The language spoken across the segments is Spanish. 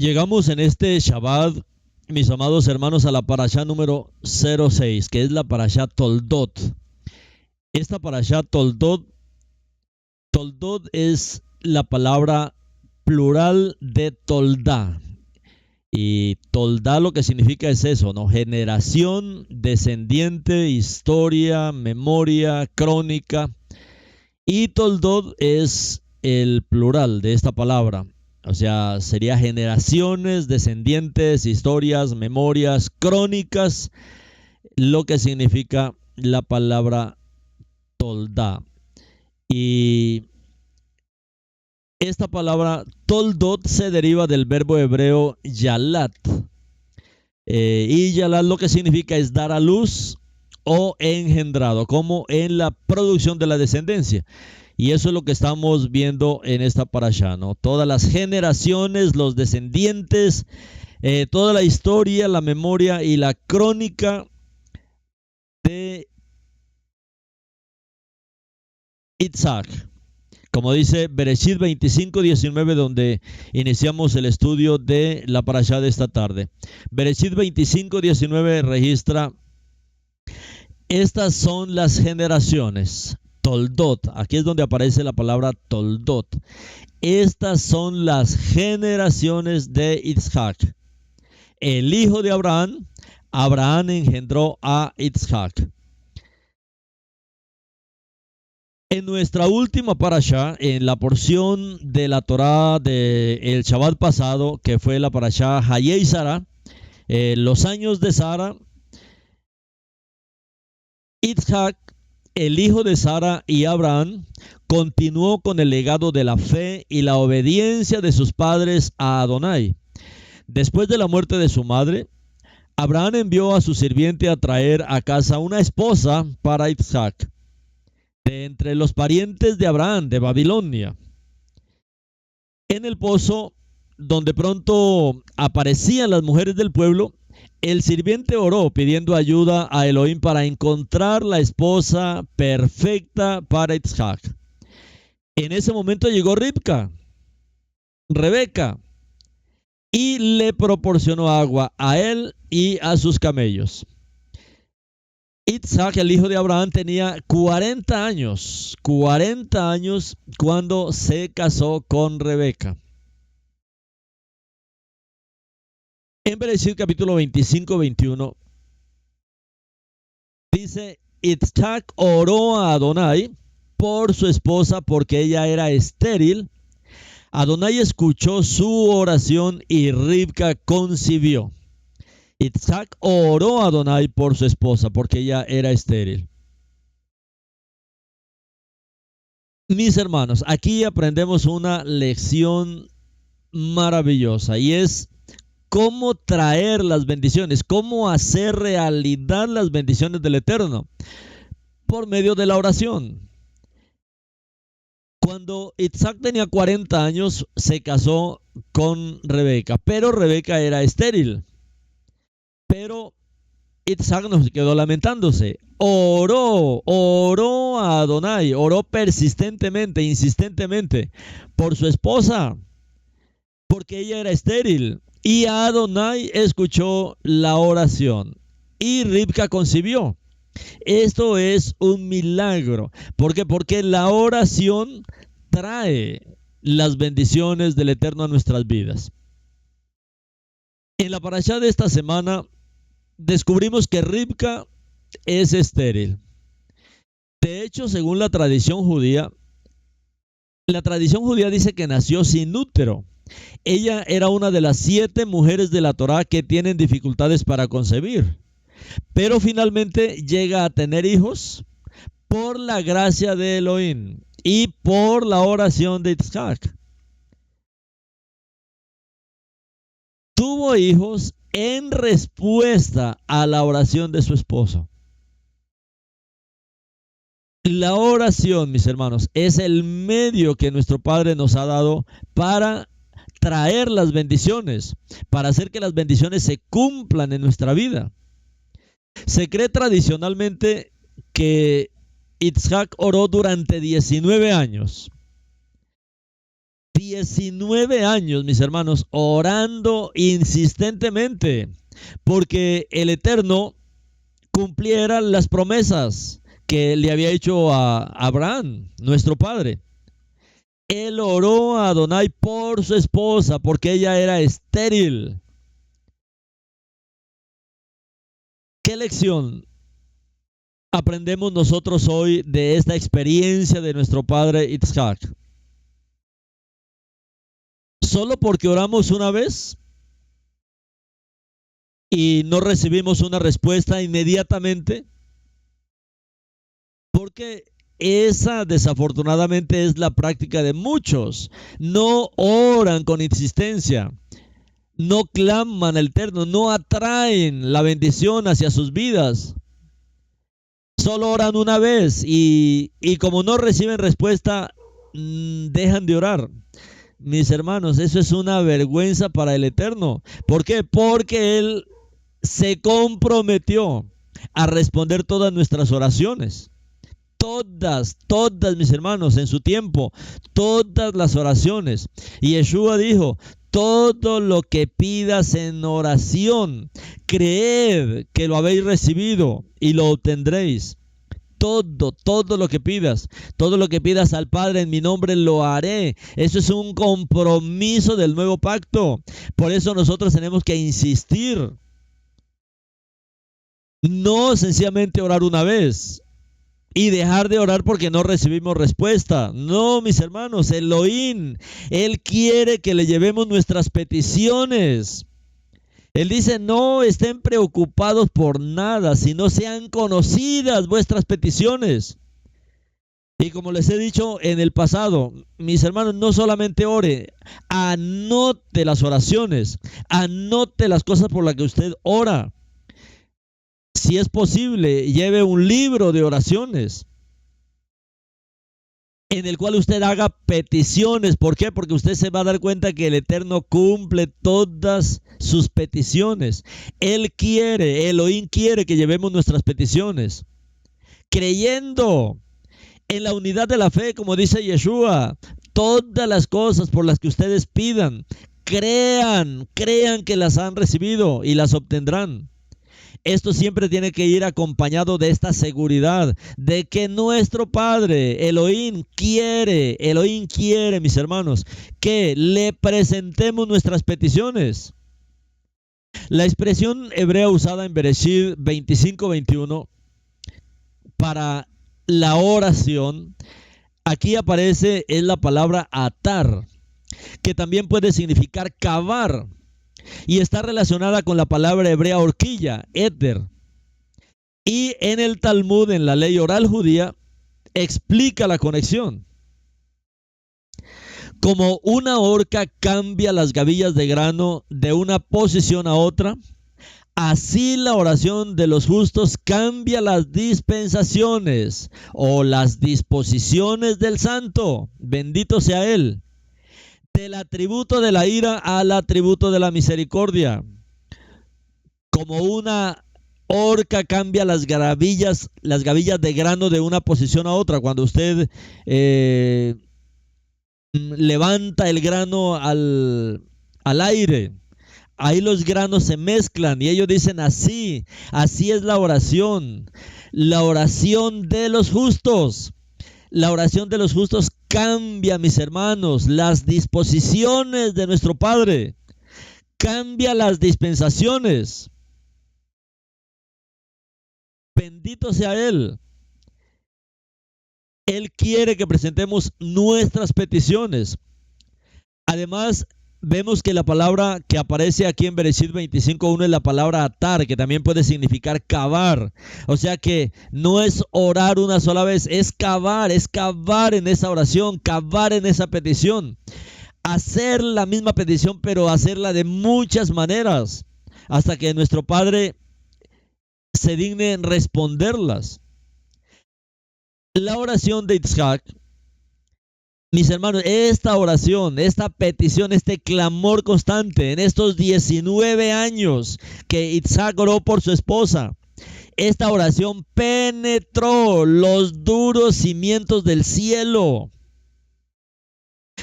Llegamos en este Shabbat, mis amados hermanos, a la parashá número 06, que es la parashá Toldot. Esta parashá Toldot es la palabra plural de Toldá. Y Toldá lo que significa es eso, ¿no? Generación, descendiente, historia, memoria, crónica. Y Toldot es el plural de esta palabra. O sea, sería generaciones, descendientes, historias, memorias, crónicas, lo que significa la palabra Toldá. Y esta palabra Toldot se deriva del verbo hebreo yalat. Y yalat lo que significa es dar a luz o engendrado, como en la producción de la descendencia. Y eso es lo que estamos viendo en esta parashá, ¿no? Todas las generaciones, los descendientes, toda la historia, la memoria y la crónica de Isaac. Como dice Bereshit 25:19, donde iniciamos el estudio de la parashá de esta tarde. Bereshit 25:19 registra: estas son las generaciones. Toldot, aquí es donde aparece la palabra Toldot. Estas son las generaciones de Isaac, el hijo de Abraham. Abraham engendró a Isaac. En nuestra última parashá, en la porción de la Torá del Shabbat pasado, que fue la parashá Hayei Sara, los años de Sara, Isaac, el hijo de Sara y Abraham, continuó con el legado de la fe y la obediencia de sus padres a Adonai. Después de la muerte de su madre, Abraham envió a su sirviente a traer a casa una esposa para Isaac, de entre los parientes de Abraham de Babilonia. En el pozo, donde pronto aparecían las mujeres del pueblo, el sirviente oró pidiendo ayuda a Elohim para encontrar la esposa perfecta para Isaac. En ese momento llegó Rebeca, y le proporcionó agua a él y a sus camellos. Isaac, el hijo de Abraham, tenía 40 años cuando se casó con Rebeca. En Bereshit capítulo 25-21 dice: Isaac oró a Adonai por su esposa porque ella era estéril. Adonai escuchó su oración y Ribca concibió. Isaac oró a Adonai por su esposa porque ella era estéril. Mis hermanos, aquí aprendemos una lección maravillosa, y es cómo traer las bendiciones, cómo hacer realidad las bendiciones del Eterno por medio de la oración. Cuando Isaac tenía 40 años, se casó con Rebeca, pero Rebeca era estéril. Pero Isaac no se quedó lamentándose. Oró a Adonai, oró persistentemente, insistentemente por su esposa, porque ella era estéril. Y Adonai escuchó la oración y Ribca concibió. Esto es un milagro. ¿Por qué? Porque la oración trae las bendiciones del Eterno a nuestras vidas. En la parashá de esta semana descubrimos que Ribca es estéril. De hecho, según la tradición judía dice que nació sin útero. Ella era una de las 7 mujeres de la Torá que tienen dificultades para concebir, pero finalmente llega a tener hijos por la gracia de Elohim y por la oración de Isaac. Tuvo hijos en respuesta a la oración de su esposo. La oración, mis hermanos, es el medio que nuestro Padre nos ha dado para traer las bendiciones, para hacer que las bendiciones se cumplan en nuestra vida. Se cree tradicionalmente que Isaac oró durante 19 años. 19 años, mis hermanos, orando insistentemente porque el Eterno cumpliera las promesas que le había hecho a Abraham, nuestro padre. Él oró a Adonai por su esposa, porque ella era estéril. ¿Qué lección aprendemos nosotros hoy de esta experiencia de nuestro padre Isaac? ¿Solo porque oramos una vez y no recibimos una respuesta inmediatamente? Porque esa desafortunadamente es la práctica de muchos. No oran con insistencia, no claman al Eterno, no atraen la bendición hacia sus vidas. Solo oran una vez y como no reciben respuesta, dejan de orar. Mis hermanos, eso es una vergüenza para el Eterno. ¿Por qué? Porque Él se comprometió a responder todas nuestras oraciones. Todas, mis hermanos, en su tiempo, todas las oraciones. Y Yeshua dijo, todo lo que pidas en oración, creed que lo habéis recibido y lo obtendréis. Todo lo que pidas al Padre en mi nombre lo haré. Eso es un compromiso del nuevo pacto. Por eso nosotros tenemos que insistir. No sencillamente orar una vez y dejar de orar porque no recibimos respuesta. No, mis hermanos, Elohim, Él quiere que le llevemos nuestras peticiones. Él dice, no estén preocupados por nada, sino sean conocidas vuestras peticiones. Y como les he dicho en el pasado, mis hermanos, no solamente ore, anote las oraciones, anote las cosas por las que usted ora. Si es posible, lleve un libro de oraciones en el cual usted haga peticiones. ¿Por qué? Porque usted se va a dar cuenta que el Eterno cumple todas sus peticiones. Él quiere, Elohim quiere que llevemos nuestras peticiones, creyendo en la unidad de la fe, como dice Yeshua. Todas las cosas por las que ustedes pidan, crean que las han recibido y las obtendrán. Esto siempre tiene que ir acompañado de esta seguridad de que nuestro Padre, Elohim quiere, mis hermanos, que le presentemos nuestras peticiones. La expresión hebrea usada en Bereshit 25-21 para la oración, aquí aparece es la palabra atar, que también puede significar cavar. Y está relacionada con la palabra hebrea horquilla, éter. Y en el Talmud, en la ley oral judía, explica la conexión. Como una horca cambia las gavillas de grano de una posición a otra, así la oración de los justos cambia las dispensaciones o las disposiciones del santo. Bendito sea él. Del atributo de la ira al atributo de la misericordia. Como una horca cambia las gavillas de grano de una posición a otra. Cuando usted levanta el grano al aire, ahí los granos se mezclan y ellos dicen así es la oración de los justos. La oración de los justos cambia, mis hermanos, las disposiciones de nuestro Padre. Cambia las dispensaciones. Bendito sea Él. Él quiere que presentemos nuestras peticiones. Además, vemos que la palabra que aparece aquí en Bereshit 25:1 es la palabra atar, que también puede significar cavar. O sea que no es orar una sola vez, es cavar en esa oración, cavar en esa petición. Hacer la misma petición, pero hacerla de muchas maneras, hasta que nuestro Padre se digne en responderlas. La oración de Isaac, mis hermanos, esta oración, esta petición, este clamor constante en estos 19 años que Isaac oró por su esposa, esta oración penetró los duros cimientos del cielo.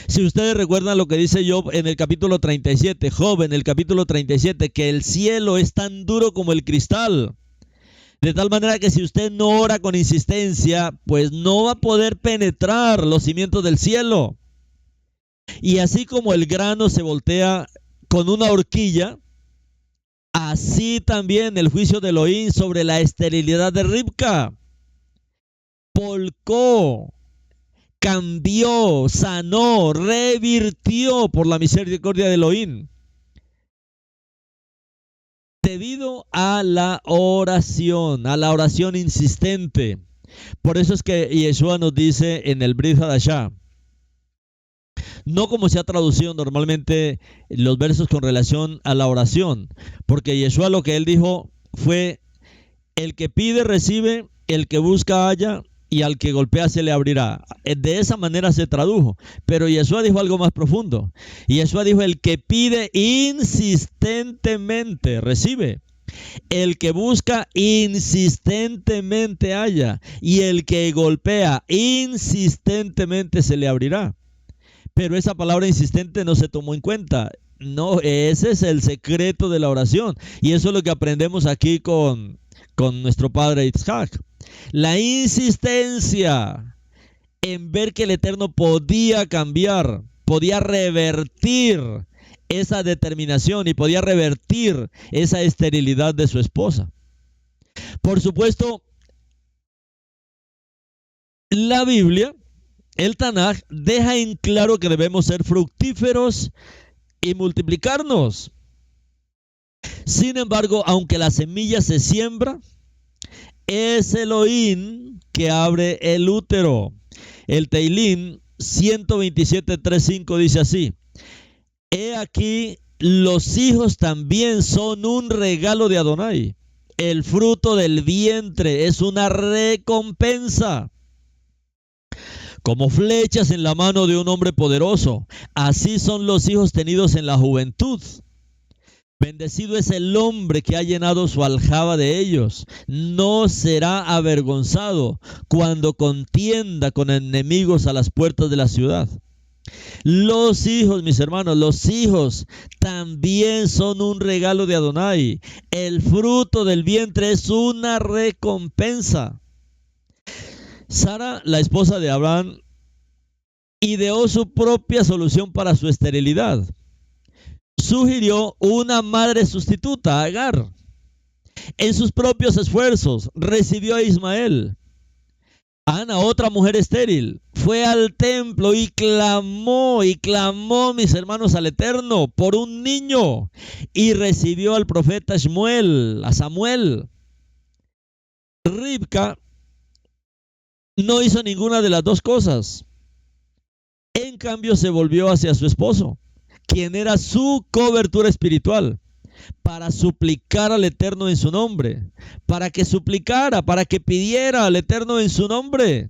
Si ustedes recuerdan lo que dice Job en el capítulo 37, Job en el capítulo 37, que el cielo es tan duro como el cristal. De tal manera que si usted no ora con insistencia, pues no va a poder penetrar los cimientos del cielo. Y así como el grano se voltea con una horquilla, así también el juicio de Elohim sobre la esterilidad de Ribca. Volcó, cambió, sanó, revirtió por la misericordia de Elohim, debido a la oración insistente. Por eso es que Yeshua nos dice en el Brit Hadashah, no como se ha traducido normalmente los versos con relación a la oración, porque Yeshua lo que él dijo fue: el que pide recibe, el que busca halla, y al que golpea se le abrirá. De esa manera se tradujo, pero Yeshua dijo algo más profundo. Yeshua dijo: el que pide insistentemente recibe, el que busca insistentemente halla, y el que golpea insistentemente se le abrirá. Pero esa palabra insistente no se tomó en cuenta. No, ese es el secreto de la oración. Y eso es lo que aprendemos aquí con nuestro padre Yitzhak. La insistencia en ver que el Eterno podía cambiar, podía revertir esa determinación y podía revertir esa esterilidad de su esposa. Por supuesto, la Biblia, el Tanaj, deja en claro que debemos ser fructíferos y multiplicarnos. Sin embargo, aunque la semilla se siembra, es Elohim que abre el útero. El Teilín 127:3-5 dice así: he aquí, los hijos también son un regalo de Adonai. El fruto del vientre es una recompensa. Como flechas en la mano de un hombre poderoso, así son los hijos tenidos en la juventud. Bendecido es el hombre que ha llenado su aljaba de ellos. No será avergonzado cuando contienda con enemigos a las puertas de la ciudad. Los hijos, mis hermanos, los hijos también son un regalo de Adonai. El fruto del vientre es una recompensa. Sara, la esposa de Abraham, ideó su propia solución para su esterilidad. Sugirió una madre sustituta, Agar. En sus propios esfuerzos recibió a Ismael. Ana, otra mujer estéril, fue al templo y clamó, mis hermanos, al Eterno por un niño, y recibió al profeta Shmuel, a Samuel. Ribca no hizo ninguna de las dos cosas. En cambio, se volvió hacia su esposo, quien era su cobertura espiritual, para suplicar al Eterno en su nombre, para que suplicara, para que pidiera al Eterno en su nombre.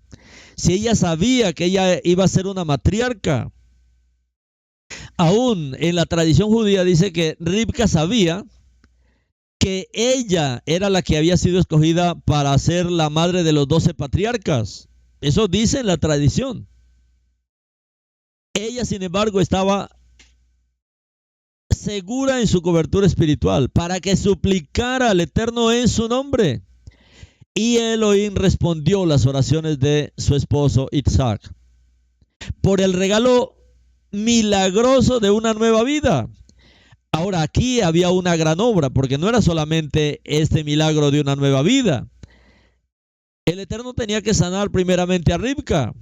Si ella sabía que ella iba a ser una matriarca, aún en la tradición judía dice que Ribca sabía que ella era la que había sido escogida para ser la madre de los 12 patriarcas. Eso dice en la tradición. Ella, sin embargo, estaba segura en su cobertura espiritual para que suplicara al Eterno en su nombre. Y Elohim respondió las oraciones de su esposo Isaac por el regalo milagroso de una nueva vida. Ahora, aquí había una gran obra, porque no era solamente este milagro de una nueva vida. El Eterno tenía que sanar primeramente a Ribca.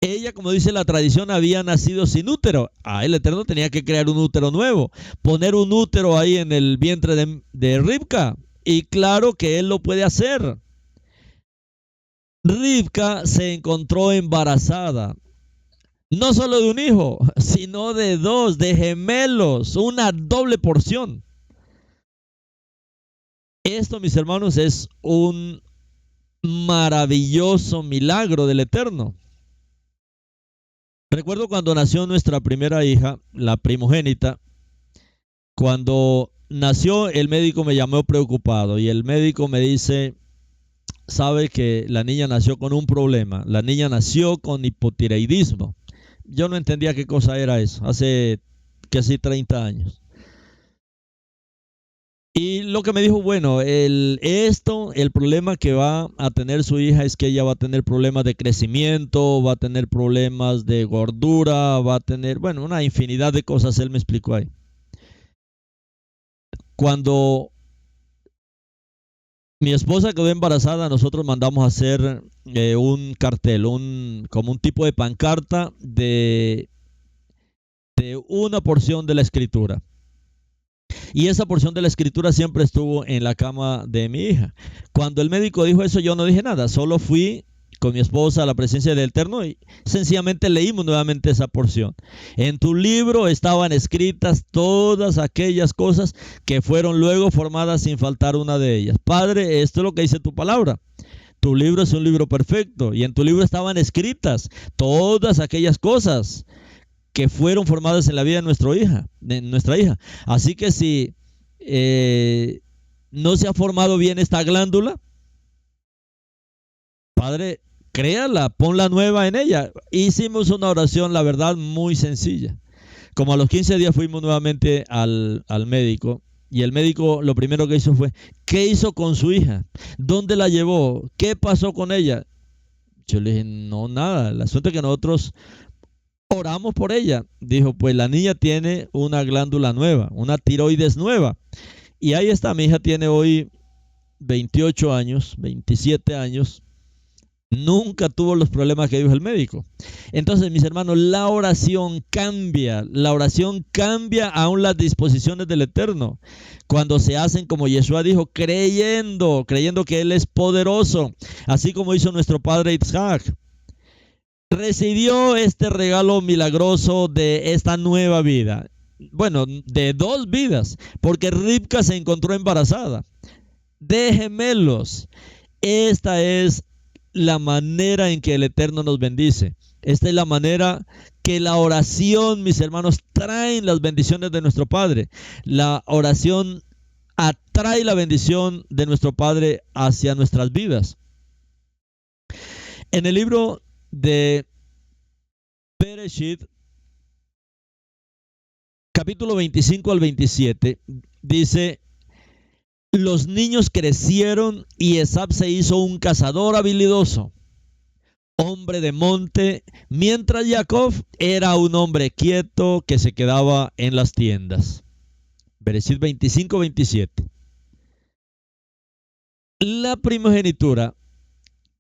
Ella, como dice la tradición, había nacido sin útero. El Eterno tenía que crear un útero nuevo, poner un útero ahí en el vientre de Ribca. Y claro que él lo puede hacer. Ribca se encontró embarazada, no solo de un hijo, sino de 2, de gemelos, una doble porción. Esto, mis hermanos, es un maravilloso milagro del Eterno. Recuerdo cuando nació nuestra primera hija, la primogénita. Cuando nació, el médico me llamó preocupado y el médico me dice: sabe que la niña nació con un problema. La niña nació con hipotiroidismo. Yo no entendía qué cosa era eso, hace casi 30 años. Y lo que me dijo, bueno, el problema que va a tener su hija es que ella va a tener problemas de crecimiento, va a tener problemas de gordura, va a tener, bueno, una infinidad de cosas, él me explicó ahí. Cuando mi esposa quedó embarazada, nosotros mandamos a hacer un cartel, como un tipo de pancarta de una porción de la escritura. Y esa porción de la escritura siempre estuvo en la cama de mi hija. Cuando el médico dijo eso, yo no dije nada, solo fui con mi esposa a la presencia del Eterno y sencillamente leímos nuevamente esa porción. En tu libro estaban escritas todas aquellas cosas que fueron luego formadas sin faltar una de ellas. Padre, esto es lo que dice tu palabra. Tu libro es un libro perfecto y en tu libro estaban escritas todas aquellas cosas que fueron formadas en la vida de nuestra hija. Así que si no se ha formado bien esta glándula, Padre, créala, ponla nueva en ella. Hicimos una oración, la verdad, muy sencilla. Como a los 15 días fuimos nuevamente al médico y el médico lo primero que hizo fue, ¿qué hizo con su hija? ¿Dónde la llevó? ¿Qué pasó con ella? Yo le dije, no, nada. El asunto es que nosotros oramos por ella. Dijo, pues la niña tiene una glándula nueva, una tiroides nueva. Y ahí está, mi hija tiene hoy 28 años, 27 años. Nunca tuvo los problemas que dijo el médico. Entonces, mis hermanos, la oración cambia aún las disposiciones del Eterno. Cuando se hacen, como Yeshua dijo, creyendo que Él es poderoso, así como hizo nuestro padre Isaac. Recibió este regalo milagroso de esta nueva vida. Bueno, de 2 vidas, porque Ribka se encontró embarazada de gemelos. Esta es la manera en que el Eterno nos bendice. Esta es la manera que la oración, mis hermanos, trae las bendiciones de nuestro Padre. La oración atrae la bendición de nuestro Padre hacia nuestras vidas. En el libro de Bereshit, capítulo 25 al 27, dice, los niños crecieron y Esab se hizo un cazador habilidoso, hombre de monte, mientras Jacob era un hombre quieto que se quedaba en las tiendas. Bereshit 25, 27. La primogenitura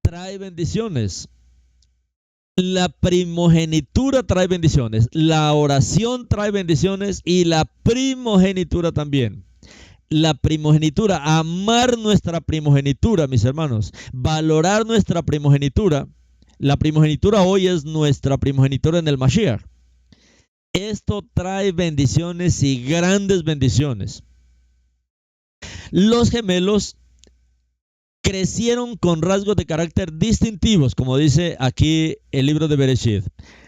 trae bendiciones. La primogenitura trae bendiciones, la oración trae bendiciones y la primogenitura también. La primogenitura, amar nuestra primogenitura, mis hermanos, valorar nuestra primogenitura. La primogenitura hoy es nuestra primogenitura en el Mashiach. Esto trae bendiciones y grandes bendiciones. Los gemelos crecieron con rasgos de carácter distintivos, como dice aquí el libro de Bereshit.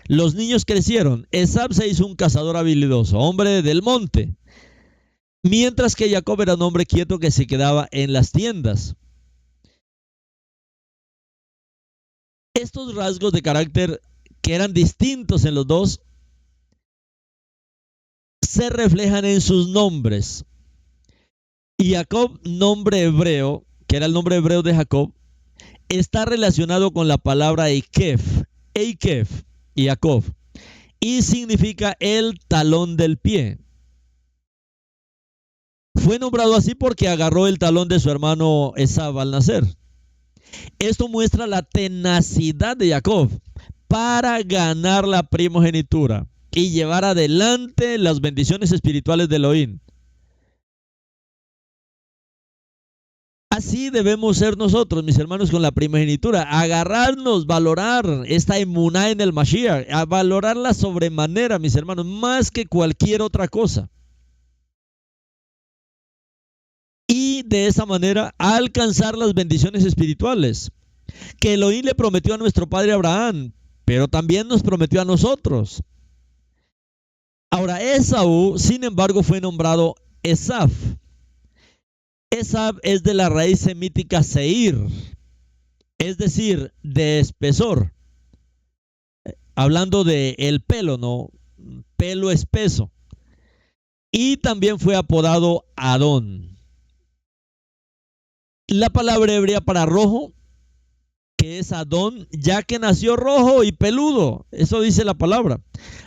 Los niños crecieron. Esab se hizo un cazador habilidoso, hombre del monte, mientras que Jacob era un hombre quieto que se quedaba en las tiendas. Estos rasgos de carácter que eran distintos en los dos se reflejan en sus nombres. Y Jacob, nombre hebreo, que era el nombre hebreo de Jacob, está relacionado con la palabra Eikef y Jacob, y significa el talón del pie. Fue nombrado así porque agarró el talón de su hermano Esab al nacer. Esto muestra la tenacidad de Jacob para ganar la primogenitura y llevar adelante las bendiciones espirituales de Elohim. Así debemos ser nosotros, mis hermanos, con la primogenitura. Agarrarnos, valorar esta emuná en el Mashiach, a valorarla sobremanera, mis hermanos, más que cualquier otra cosa. Y de esa manera alcanzar las bendiciones espirituales que Elohim le prometió a nuestro padre Abraham, pero también nos prometió a nosotros. Ahora, Esaú, sin embargo, fue nombrado Esaf. Esab es de la raíz semítica seir, es decir, de espesor. hablando de el pelo, ¿no? Pelo espeso. Y también fue apodado Adón. La palabra hebrea para rojo, que es Adón, ya que nació rojo y peludo. Eso dice la palabra.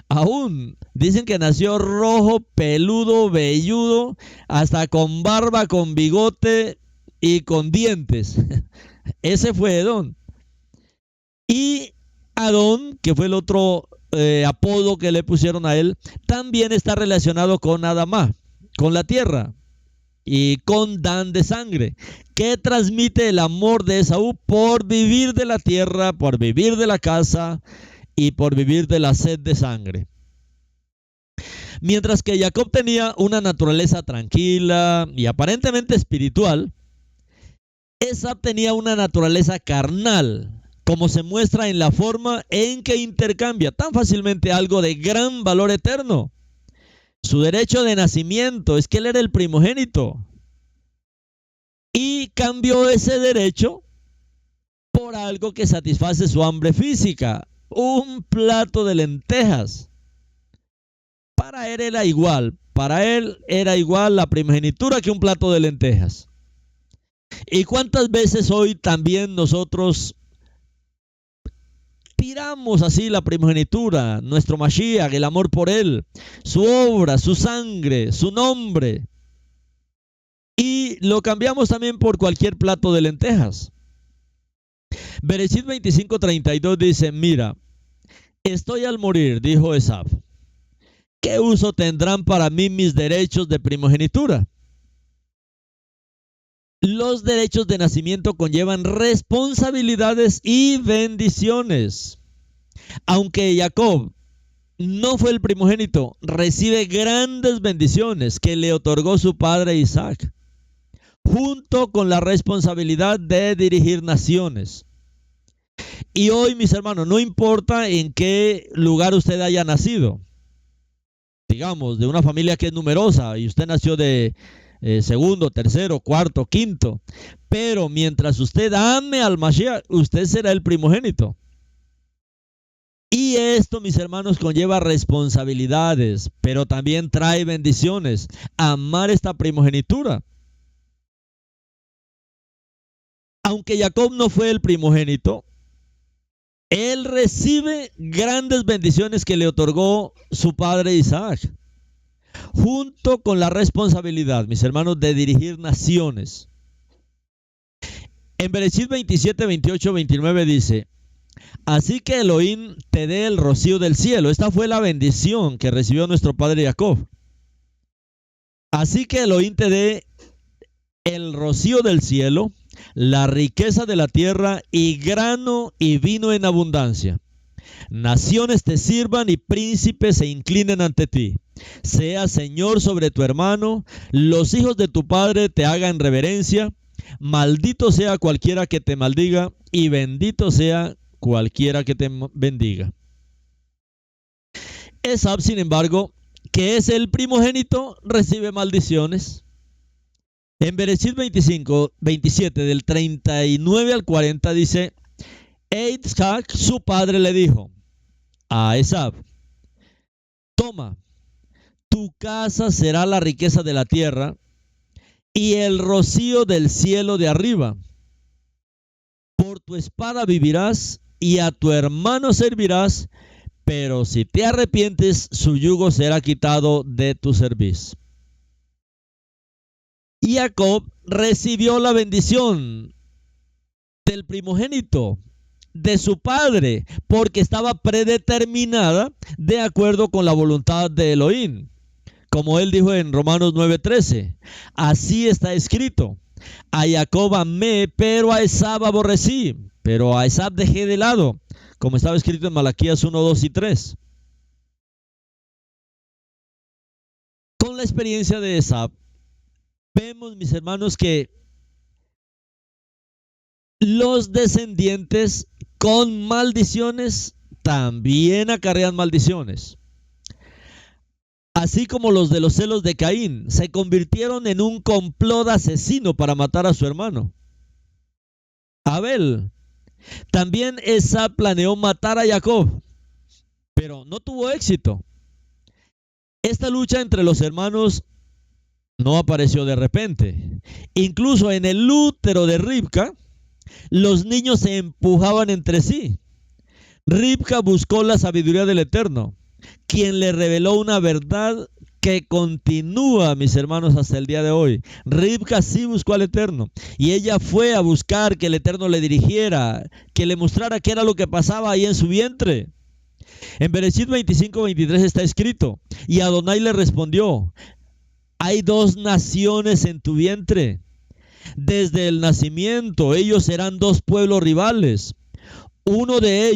Aún dicen que nació rojo, peludo, velludo, hasta con barba, con bigote y con dientes. Ese fue Edom. Y Adón, que fue el otro apodo que le pusieron a él, también está relacionado con Adamá, con la tierra, y con Dan de sangre, que transmite el amor de Esaú por vivir de la tierra, por vivir de la casa y por vivir de la sed de sangre. Mientras que Jacob tenía una naturaleza tranquila y aparentemente espiritual, Esaú tenía una naturaleza carnal, como se muestra en la forma en que intercambia tan fácilmente algo de gran valor eterno. Su derecho de nacimiento, es que él era el primogénito. Y cambió ese derecho por algo que satisface su hambre física, un plato de lentejas. Para él era igual la primogenitura que un plato de lentejas. ¿Y cuántas veces hoy también nosotros tiramos así la primogenitura, nuestro Mashiach, el amor por él, su obra, su sangre, su nombre, y lo cambiamos también por cualquier plato de lentejas? Bereshit 25:32 dice: mira, estoy al morir, dijo Esaú. ¿Qué uso tendrán para mí mis derechos de primogenitura? Los derechos de nacimiento conllevan responsabilidades y bendiciones. Aunque Jacob no fue el primogénito, recibe grandes bendiciones que le otorgó su padre Isaac, junto con la responsabilidad de dirigir naciones. Y hoy, mis hermanos, no importa en qué lugar usted haya nacido, digamos, de una familia que es numerosa y usted nació de segundo, tercero, cuarto, quinto, pero mientras usted ame al Mashiach, usted será el primogénito. Y esto, mis hermanos, conlleva responsabilidades, pero también trae bendiciones. Amar esta primogenitura. Aunque Jacob no fue el primogénito, él recibe grandes bendiciones que le otorgó su padre Isaac, junto con la responsabilidad, mis hermanos, de dirigir naciones. En Bereshit 27, 28, 29 dice: así que Elohim te dé el rocío del cielo. Esta fue la bendición que recibió nuestro padre Jacob. Así que Elohim te dé el rocío del cielo, la riqueza de la tierra y grano y vino en abundancia. Naciones te sirvan y príncipes se inclinen ante ti. Sea Señor sobre tu hermano, los hijos de tu padre te hagan reverencia. Maldito sea cualquiera que te maldiga y bendito sea cualquiera que te bendiga. Esaú, sin embargo, que es el primogénito, recibe maldiciones. En Bereshit 25, 27, del 39 al 40 dice: Isaac, su padre, le dijo a Esaú: toma, tu casa será la riqueza de la tierra y el rocío del cielo de arriba. Por tu espada vivirás y a tu hermano servirás, pero si te arrepientes, su yugo será quitado de tu cerviz. Y Jacob recibió la bendición del primogénito de su padre, porque estaba predeterminada de acuerdo con la voluntad de Elohim. Como él dijo en Romanos 9:13, así está escrito: a Jacob amé, pero a Esaú aborrecí, pero a Esaú dejé de lado, como estaba escrito en Malaquías 1, 2 y 3. Con la experiencia de Esaú, vemos, mis hermanos, que los descendientes con maldiciones también acarrean maldiciones. Así como los de los celos de Caín se convirtieron en un complot asesino para matar a su hermano Abel. También Esaú planeó matar a Jacob pero no tuvo éxito. Esta lucha entre los hermanos no apareció de repente. Incluso en el útero de Ribca, los niños se empujaban entre sí. Ribca buscó la sabiduría del Eterno, quien le reveló una verdad que continúa, mis hermanos, hasta el día de hoy. Ribca sí buscó al Eterno y ella fue a buscar que el Eterno le dirigiera, que le mostrara qué era lo que pasaba ahí en su vientre. En Bereshit 25:23 está escrito: y Adonai le respondió: hay dos naciones en tu vientre. Desde el nacimiento ellos serán dos pueblos rivales. Uno de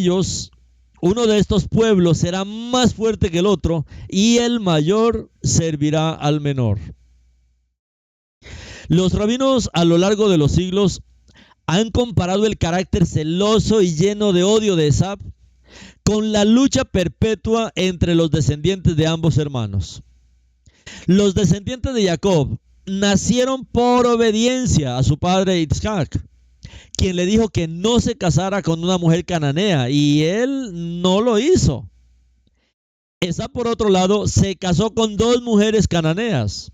estos pueblos será más fuerte que el otro, y el mayor servirá al menor. Los rabinos a lo largo de los siglos han comparado el carácter celoso y lleno de odio de Esab con la lucha perpetua entre los descendientes de ambos hermanos. Los descendientes de Jacob nacieron por obediencia a su padre Isaac, quien le dijo que no se casara con una mujer cananea, y él no lo hizo. Esab, por otro lado, se casó con dos mujeres cananeas.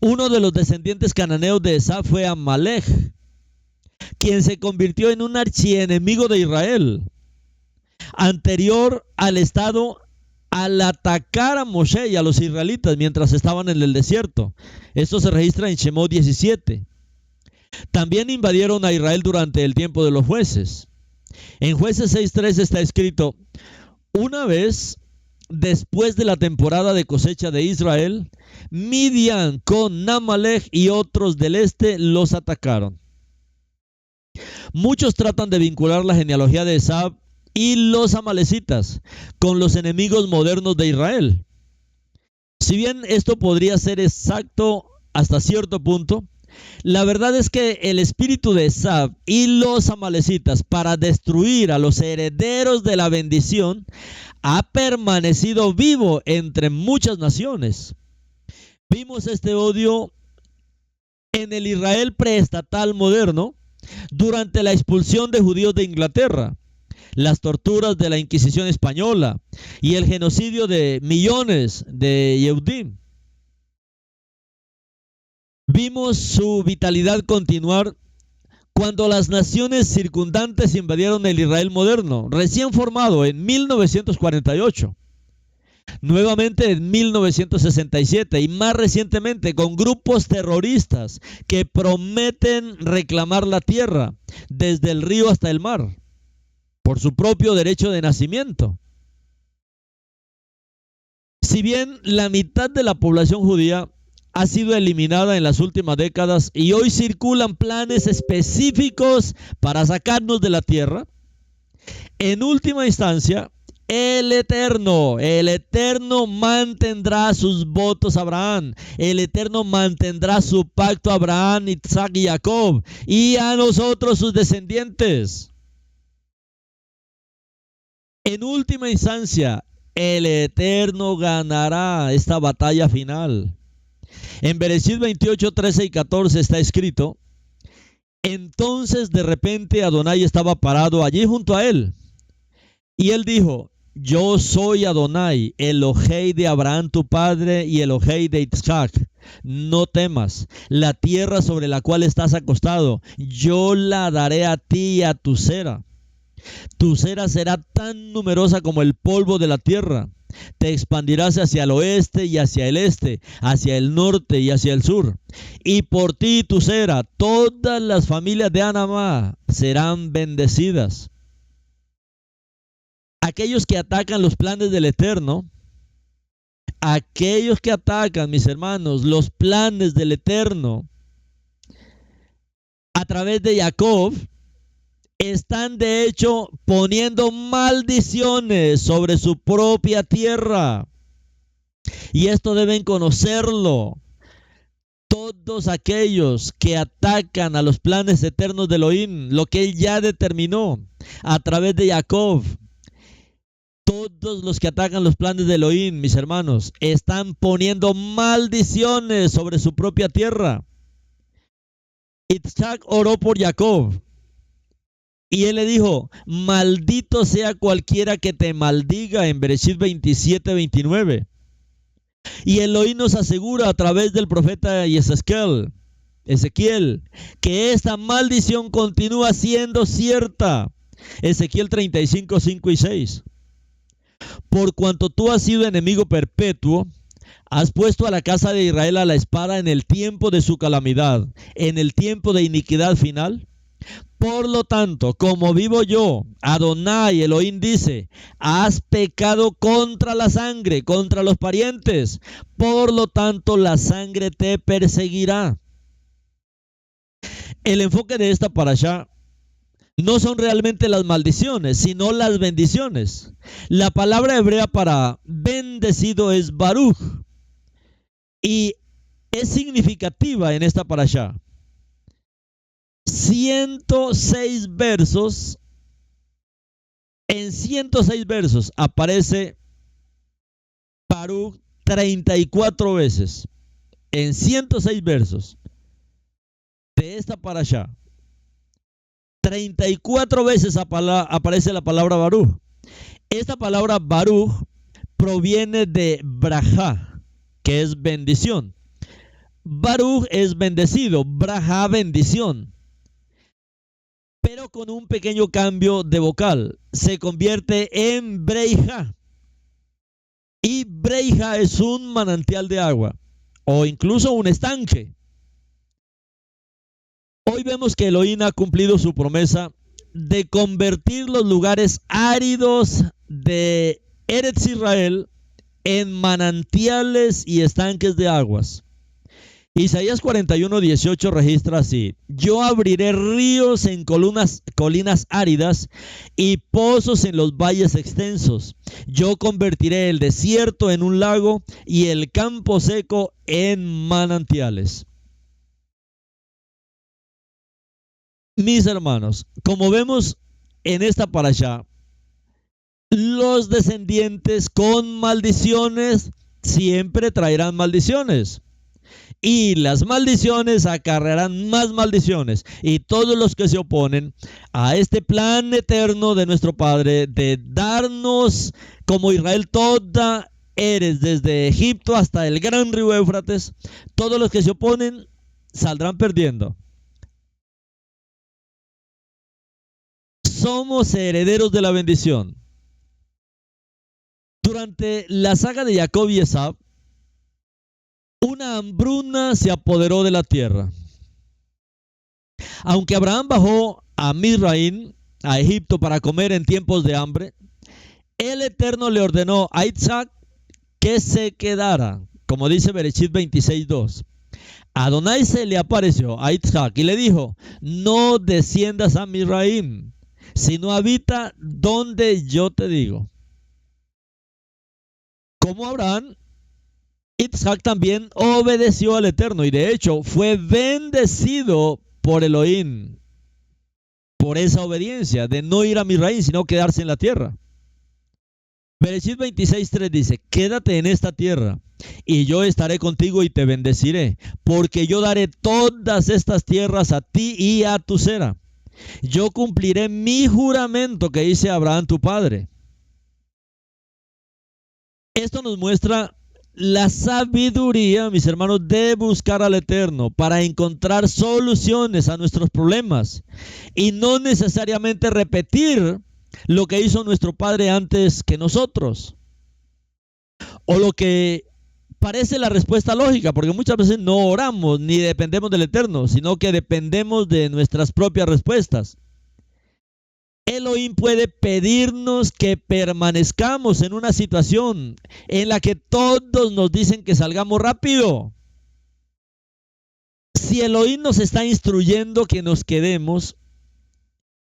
Uno de los descendientes cananeos de Esab fue Amalek, quien se convirtió en un archienemigo de Israel, anterior al estado al atacar a Moshe y a los israelitas mientras estaban en el desierto. Esto se registra en Shemot 17. También invadieron a Israel durante el tiempo de los jueces. En Jueces 6:3 está escrito: una vez, después de la temporada de cosecha de Israel, Midian con Amalek y otros del este los atacaron. Muchos tratan de vincular la genealogía de Esab y los amalecitas con los enemigos modernos de Israel. Si bien esto podría ser exacto hasta cierto punto, la verdad es que el espíritu de Esab y los amalecitas para destruir a los herederos de la bendición ha permanecido vivo entre muchas naciones. Vimos este odio en el Israel preestatal moderno durante la expulsión de judíos de Inglaterra, las torturas de la Inquisición española y el genocidio de millones de Yehudim. Vimos su vitalidad continuar cuando las naciones circundantes invadieron el Israel moderno, recién formado en 1948, nuevamente en 1967 y más recientemente con grupos terroristas que prometen reclamar la tierra desde el río hasta el mar por su propio derecho de nacimiento. Si bien la mitad de la población judía ha sido eliminada en las últimas décadas y hoy circulan planes específicos para sacarnos de la tierra, en última instancia, el Eterno mantendrá sus votos a Abraham. El Eterno mantendrá su pacto a Abraham, Isaac y Jacob, y a nosotros sus descendientes. En última instancia, el Eterno ganará esta batalla final. En Bereshit 28, 13 y 14 está escrito: entonces de repente Adonai estaba parado allí junto a él. Y él dijo: yo soy Adonai, Elohei de Abraham tu padre y Elohei de Isaac. No temas, la tierra sobre la cual estás acostado, yo la daré a ti y a tu cera. Tu cera será tan numerosa como el polvo de la tierra. Te expandirás hacia el oeste y hacia el este, hacia el norte y hacia el sur. Y por ti y tu cera, todas las familias de Anamá serán bendecidas. Aquellos que atacan los planes del Eterno, aquellos que atacan, mis hermanos, los planes del Eterno a través de Jacob, están de hecho poniendo maldiciones sobre su propia tierra. Y esto deben conocerlo. Todos aquellos que atacan a los planes eternos de Elohim, lo que él ya determinó a través de Jacob, todos los que atacan los planes de Elohim, mis hermanos, están poniendo maldiciones sobre su propia tierra. Isaac oró por Jacob Y él le dijo, maldito sea cualquiera que te maldiga, en Bereshit 27:29. Y Elohim nos asegura a través del profeta Ezequiel, que esta maldición continúa siendo cierta. Ezequiel 35:5 y 6. Por cuanto tú has sido enemigo perpetuo, has puesto a la casa de Israel a la espada en el tiempo de su calamidad, en el tiempo de iniquidad final. Por lo tanto, como vivo yo, Adonai Elohim dice, has pecado contra la sangre, contra los parientes. Por lo tanto, la sangre te perseguirá. El enfoque de esta parashá no son realmente las maldiciones, sino las bendiciones. La palabra hebrea para bendecido es Baruch y es significativa en esta parashá. 106 versos. En 106 versos aparece Baruch 34 veces. En 106 versos de esta parashá, 34 veces aparece la palabra Baruch. Esta palabra Baruch proviene de Brajá, que es bendición. Baruch es bendecido, Brajá bendición. Pero con un pequeño cambio de vocal, se convierte en Breija. Y Breija es un manantial de agua, o incluso un estanque. Hoy vemos que Elohim ha cumplido su promesa de convertir los lugares áridos de Eretz Israel en manantiales y estanques de aguas. Isaías 41:18 registra así: yo abriré ríos en colinas áridas y pozos en los valles extensos. Yo convertiré el desierto en un lago y el campo seco en manantiales. Mis hermanos, como vemos en esta parashá, los descendientes con maldiciones siempre traerán maldiciones. Y las maldiciones acarrearán más maldiciones. Y todos los que se oponen a este plan eterno de nuestro Padre de darnos como Israel toda Eres, desde Egipto hasta el gran río Éufrates, todos los que se oponen saldrán perdiendo. Somos herederos de la bendición. Durante la saga de Jacob y Esab, una hambruna se apoderó de la tierra. Aunque Abraham bajó a Mizraim, a Egipto, para comer en tiempos de hambre, el Eterno le ordenó a Isaac que se quedara, como dice Bereshit 26:2. Adonai se le apareció a Isaac y le dijo: no desciendas a Mizraim, sino habita donde yo te digo. Como Abraham, Isaac también obedeció al Eterno y de hecho fue bendecido por Elohim por esa obediencia de no ir a Mizraim, sino quedarse en la tierra. Bereshit 26:3 dice: quédate en esta tierra y yo estaré contigo y te bendeciré, porque yo daré todas estas tierras a ti y a tu sera. Yo cumpliré mi juramento que hice a Abraham tu padre. Esto nos muestra la sabiduría, mis hermanos, de buscar al Eterno para encontrar soluciones a nuestros problemas y no necesariamente repetir lo que hizo nuestro Padre antes que nosotros, o lo que parece la respuesta lógica, porque muchas veces no oramos ni dependemos del Eterno, sino que dependemos de nuestras propias respuestas. Elohim puede pedirnos que permanezcamos en una situación en la que todos nos dicen que salgamos rápido. Si Elohim nos está instruyendo que nos quedemos,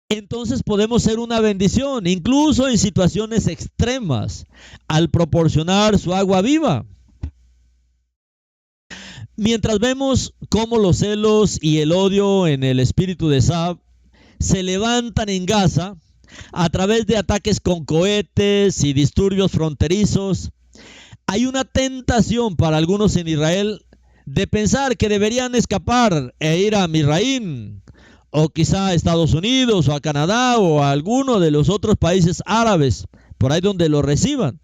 entonces podemos ser una bendición, incluso en situaciones extremas, al proporcionar su agua viva. Mientras vemos cómo los celos y el odio en el espíritu de Esab se levantan en Gaza a través de ataques con cohetes y disturbios fronterizos, hay una tentación para algunos en Israel de pensar que deberían escapar e ir a Mizraim o quizá a Estados Unidos o a Canadá o a alguno de los otros países árabes, por ahí donde lo reciban.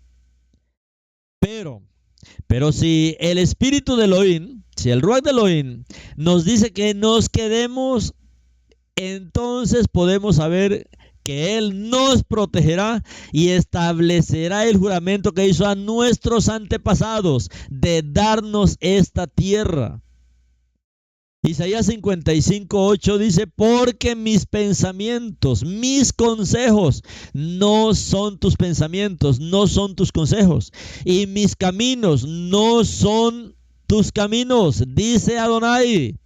Pero si el espíritu de Elohim, si el Ruach de Elohim nos dice que nos quedemos, entonces podemos saber que Él nos protegerá y establecerá el juramento que hizo a nuestros antepasados de darnos esta tierra. Isaías 55:8 dice, porque mis pensamientos, mis consejos, no son tus pensamientos, no son tus consejos, y mis caminos no son tus caminos, dice Adonai.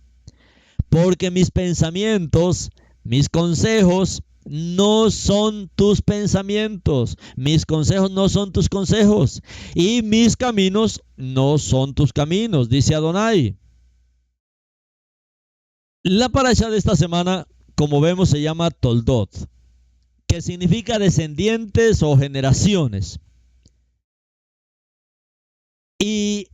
Porque mis pensamientos, mis consejos, no son tus pensamientos, mis consejos no son tus consejos, y mis caminos no son tus caminos, dice Adonai. La parasha de esta semana, como vemos, se llama Toldot, que significa descendientes o generaciones. Y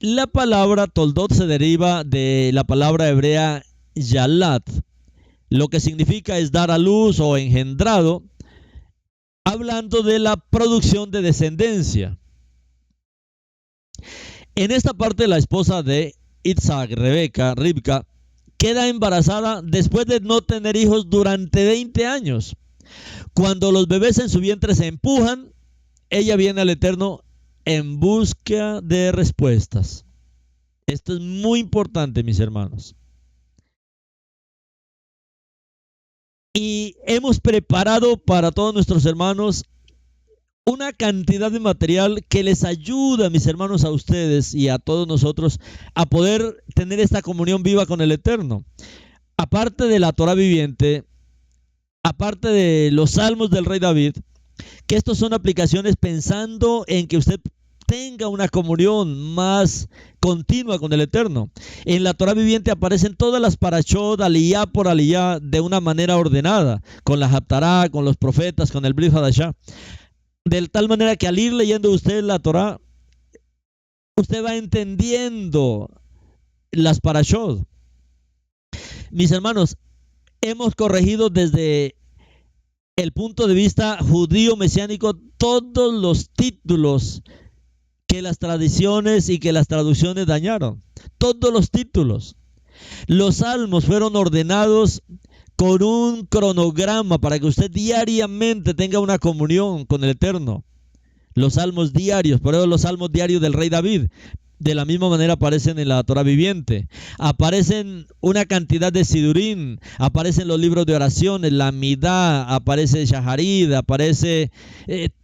la palabra Toldot se deriva de la palabra hebrea Yalat, lo que significa es dar a luz o engendrado, hablando de la producción de descendencia. En esta parte, la esposa de Isaac, Ribka, queda embarazada después de no tener hijos durante 20 años. Cuando los bebés en su vientre se empujan, ella viene al Eterno en busca de respuestas. Esto es muy importante, mis hermanos. Y hemos preparado para todos nuestros hermanos una cantidad de material que les ayuda, mis hermanos, a ustedes y a todos nosotros a poder tener esta comunión viva con el Eterno. Aparte de la Torah viviente, aparte de los salmos del rey David, que estos son aplicaciones pensando en que usted tenga una comunión más continua con el Eterno. En la Torah viviente aparecen todas las parashot, aliyá por aliyá, de una manera ordenada, con la Haftará, con los profetas, con el Brit Hadashah. De tal manera que al ir leyendo usted la Torah, usted va entendiendo las parashot. Mis hermanos, hemos corregido desde el punto de vista judío mesiánico todos los títulos que las tradiciones y que las traducciones dañaron. Todos los títulos. Los salmos fueron ordenados con un cronograma para que usted diariamente tenga una comunión con el Eterno. Los salmos diarios, por eso los salmos diarios del rey David, de la misma manera aparecen en la Torah viviente. Aparecen una cantidad de sidurín, aparecen los libros de oraciones, la Midá, aparece Shaharid, aparece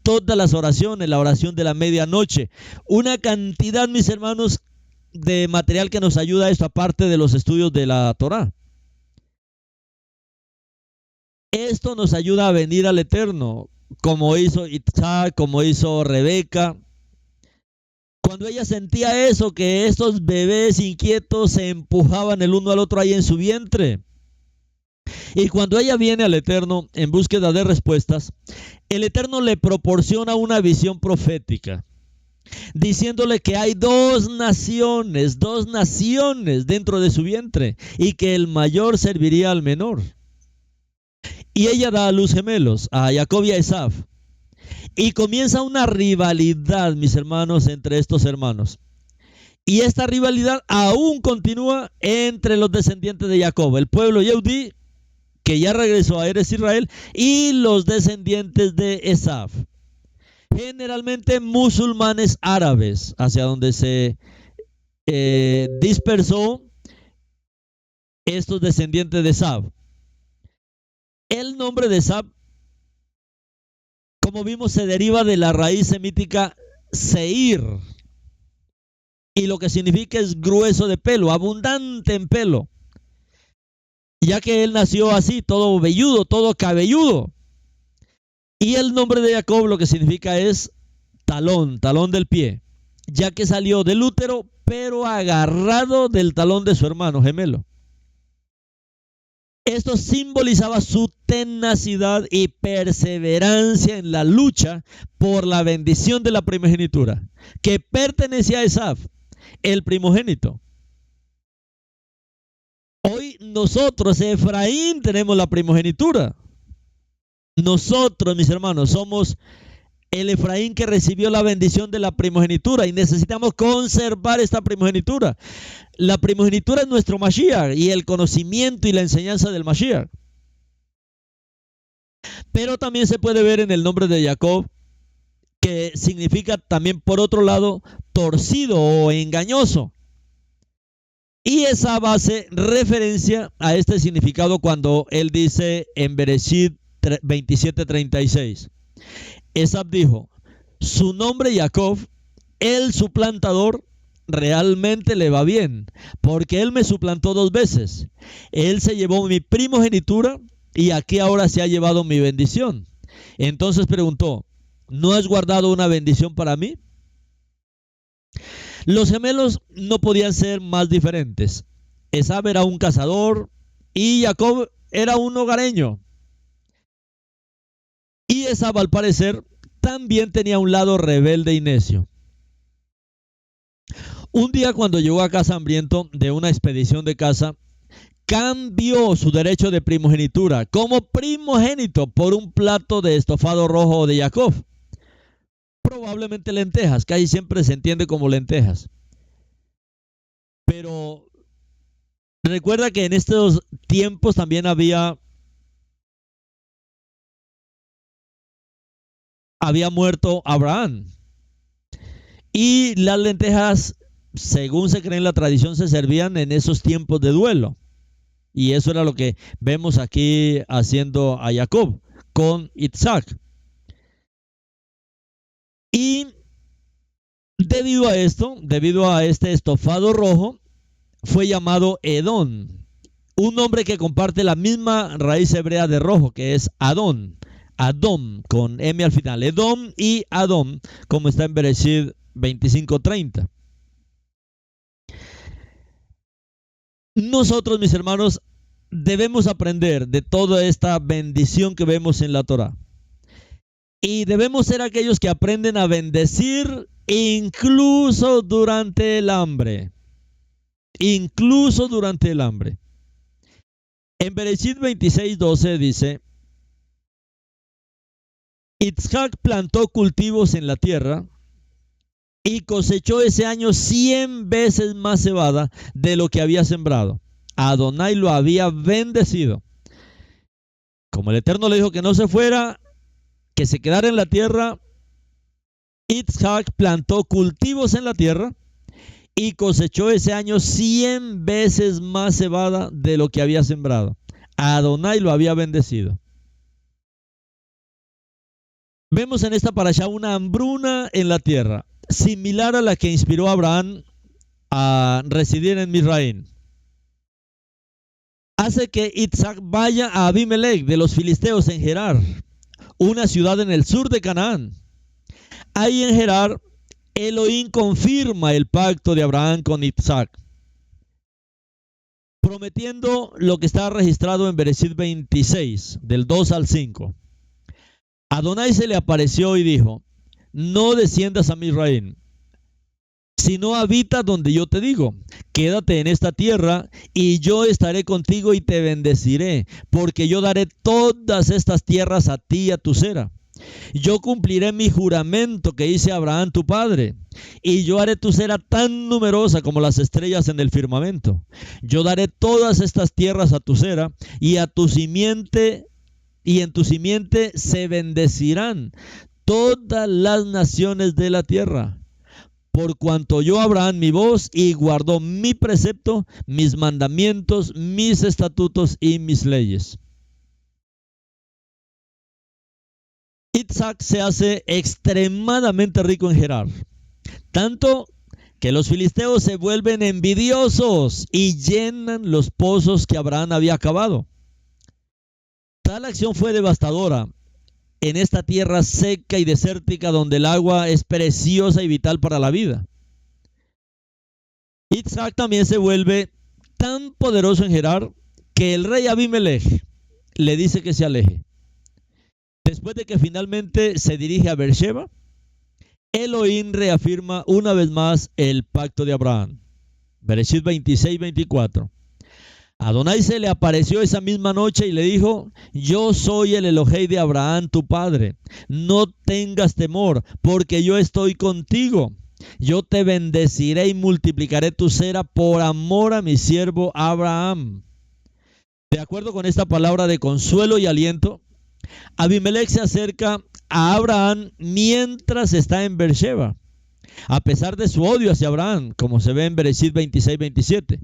todas las oraciones, la oración de la medianoche. Una cantidad, mis hermanos, de material que nos ayuda a esto, aparte de los estudios de la Torah. Esto nos ayuda a venir al Eterno, como hizo Isaac, como hizo Rebeca. Cuando ella sentía eso, que estos bebés inquietos se empujaban el uno al otro ahí en su vientre. Y cuando ella viene al Eterno en búsqueda de respuestas, el Eterno le proporciona una visión profética, diciéndole que hay dos naciones dentro de su vientre y que el mayor serviría al menor. Y ella da a luz gemelos, a Jacob y a Esaú. Y comienza una rivalidad, mis hermanos, entre estos hermanos. Y esta rivalidad aún continúa entre los descendientes de Jacob, el pueblo Yehudí, que ya regresó a Eretz Israel, y los descendientes de Esaú. Generalmente musulmanes árabes, hacia donde se dispersó estos descendientes de Esaú. El nombre de Esaú, como vimos, se deriva de la raíz semítica Seir, y lo que significa es grueso de pelo, abundante en pelo, ya que él nació así, todo velludo, todo cabelludo. Y el nombre de Jacob lo que significa es talón del pie, ya que salió del útero, pero agarrado del talón de su hermano gemelo. Esto simbolizaba su tenacidad y perseverancia en la lucha por la bendición de la primogenitura, que pertenecía a Esaú, el primogénito. Hoy nosotros, Efraín, tenemos la primogenitura. Nosotros, mis hermanos, somos el Efraín que recibió la bendición de la primogenitura y necesitamos conservar esta primogenitura. La primogenitura es nuestro Mashiach y el conocimiento y la enseñanza del Mashiach. Pero también se puede ver en el nombre de Jacob, que significa también, por otro lado, torcido o engañoso. Y esa hace referencia a este significado cuando él dice en Bereshit 27:36. Esab dijo, su nombre Jacob, el suplantador, realmente le va bien, porque él me suplantó 2 veces. Él se llevó mi primogenitura y aquí ahora se ha llevado mi bendición. Entonces preguntó, ¿no has guardado una bendición para mí? Los gemelos no podían ser más diferentes. Esab era un cazador y Jacob era un hogareño. Y Esab, al parecer, también tenía un lado rebelde y necio. Un día, cuando llegó a casa hambriento de una expedición de caza, cambió su derecho de primogenitura como primogénito por un plato de estofado rojo de Jacob. Probablemente lentejas, casi siempre se entiende como lentejas. Pero recuerda que en estos tiempos también había muerto Abraham. Y las lentejas, según se cree en la tradición, se servían en esos tiempos de duelo. Y eso era lo que vemos aquí haciendo a Jacob con Isaac. Y debido a esto, debido a este estofado rojo, fue llamado Edom, un nombre que comparte la misma raíz hebrea de rojo, que es Adón. Adom, con M al final. Edom y Adom, como está en Bereshit 25:30. Nosotros, mis hermanos, debemos aprender de toda esta bendición que vemos en la Torah. Y debemos ser aquellos que aprenden a bendecir incluso durante el hambre. Incluso durante el hambre. En Bereshit 26:12 dice, Isaac plantó cultivos en la tierra y cosechó ese año 100 veces más cebada de lo que había sembrado. Adonai lo había bendecido. Como el Eterno le dijo que no se fuera, que se quedara en la tierra, Isaac plantó cultivos en la tierra y cosechó ese año 100 veces más cebada de lo que había sembrado. Adonai lo había bendecido. Vemos en esta parashá una hambruna en la tierra, similar a la que inspiró a Abraham a residir en Misraim. Hace que Isaac vaya a Abimelech de los filisteos en Gerar, una ciudad en el sur de Canaán. Ahí en Gerar, Elohim confirma el pacto de Abraham con Isaac, prometiendo lo que está registrado en Bereshit 26, del 2 al 5. Adonai se le apareció y dijo, no desciendas a Misraim, sino habita donde yo te digo. Quédate en esta tierra y yo estaré contigo y te bendeciré, porque yo daré todas estas tierras a ti y a tu sera. Yo cumpliré mi juramento que hice a Abraham tu padre, y yo haré tu sera tan numerosa como las estrellas en el firmamento. Yo daré todas estas tierras a tu sera y a tu simiente, y en tu simiente se bendecirán todas las naciones de la tierra. Por cuanto oyó Abraham mi voz y guardó mi precepto, mis mandamientos, mis estatutos y mis leyes. Isaac se hace extremadamente rico en Gerar, tanto que los filisteos se vuelven envidiosos y llenan los pozos que Abraham había cavado. Tal acción fue devastadora en esta tierra seca y desértica donde el agua es preciosa y vital para la vida. Isaac también se vuelve tan poderoso en Gerar que el rey Abimelech le dice que se aleje. Después de que finalmente se dirige a Beersheba, Elohim reafirma una vez más el pacto de Abraham. Bereshit 26:24. Adonai se le apareció esa misma noche y le dijo: yo soy el Elohei de Abraham, tu padre. No tengas temor, porque yo estoy contigo. Yo te bendeciré y multiplicaré tu cera por amor a mi siervo Abraham. De acuerdo con esta palabra de consuelo y aliento, Abimelech se acerca a Abraham mientras está en Beersheba, a pesar de su odio hacia Abraham, como se ve en Bereshit 26-27,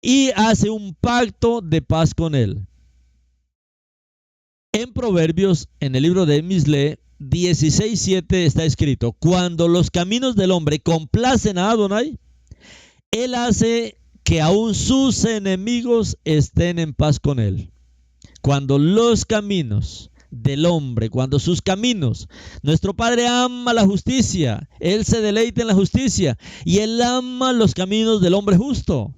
y hace un pacto de paz con él. En Proverbios, en el libro de Misle 16:7 está escrito: cuando los caminos del hombre complacen a Adonai, él hace que aún sus enemigos estén en paz con él. Cuando los caminos del hombre, cuando sus caminos, nuestro Padre ama la justicia, Él se deleita en la justicia y Él ama los caminos del hombre justo.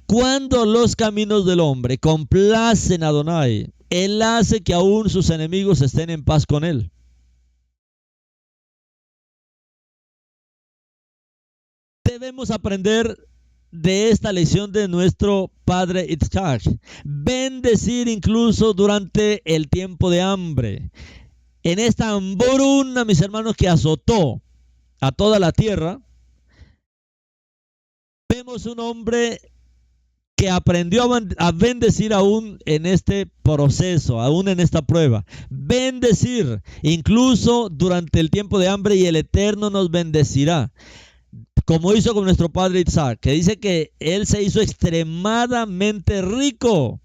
Cuando los caminos del hombre complacen a Adonai, Él hace que aún sus enemigos estén en paz con Él. Debemos aprender de esta lección de nuestro padre Yitzhak. Bendecir incluso durante el tiempo de hambre. En esta hambruna, mis hermanos, que azotó a toda la tierra, vemos un hombre que aprendió a bendecir aún en este proceso, aún en esta prueba. Bendecir incluso durante el tiempo de hambre, y el Eterno nos bendecirá, como hizo con nuestro padre Isaac, que dice que él se hizo extremadamente rico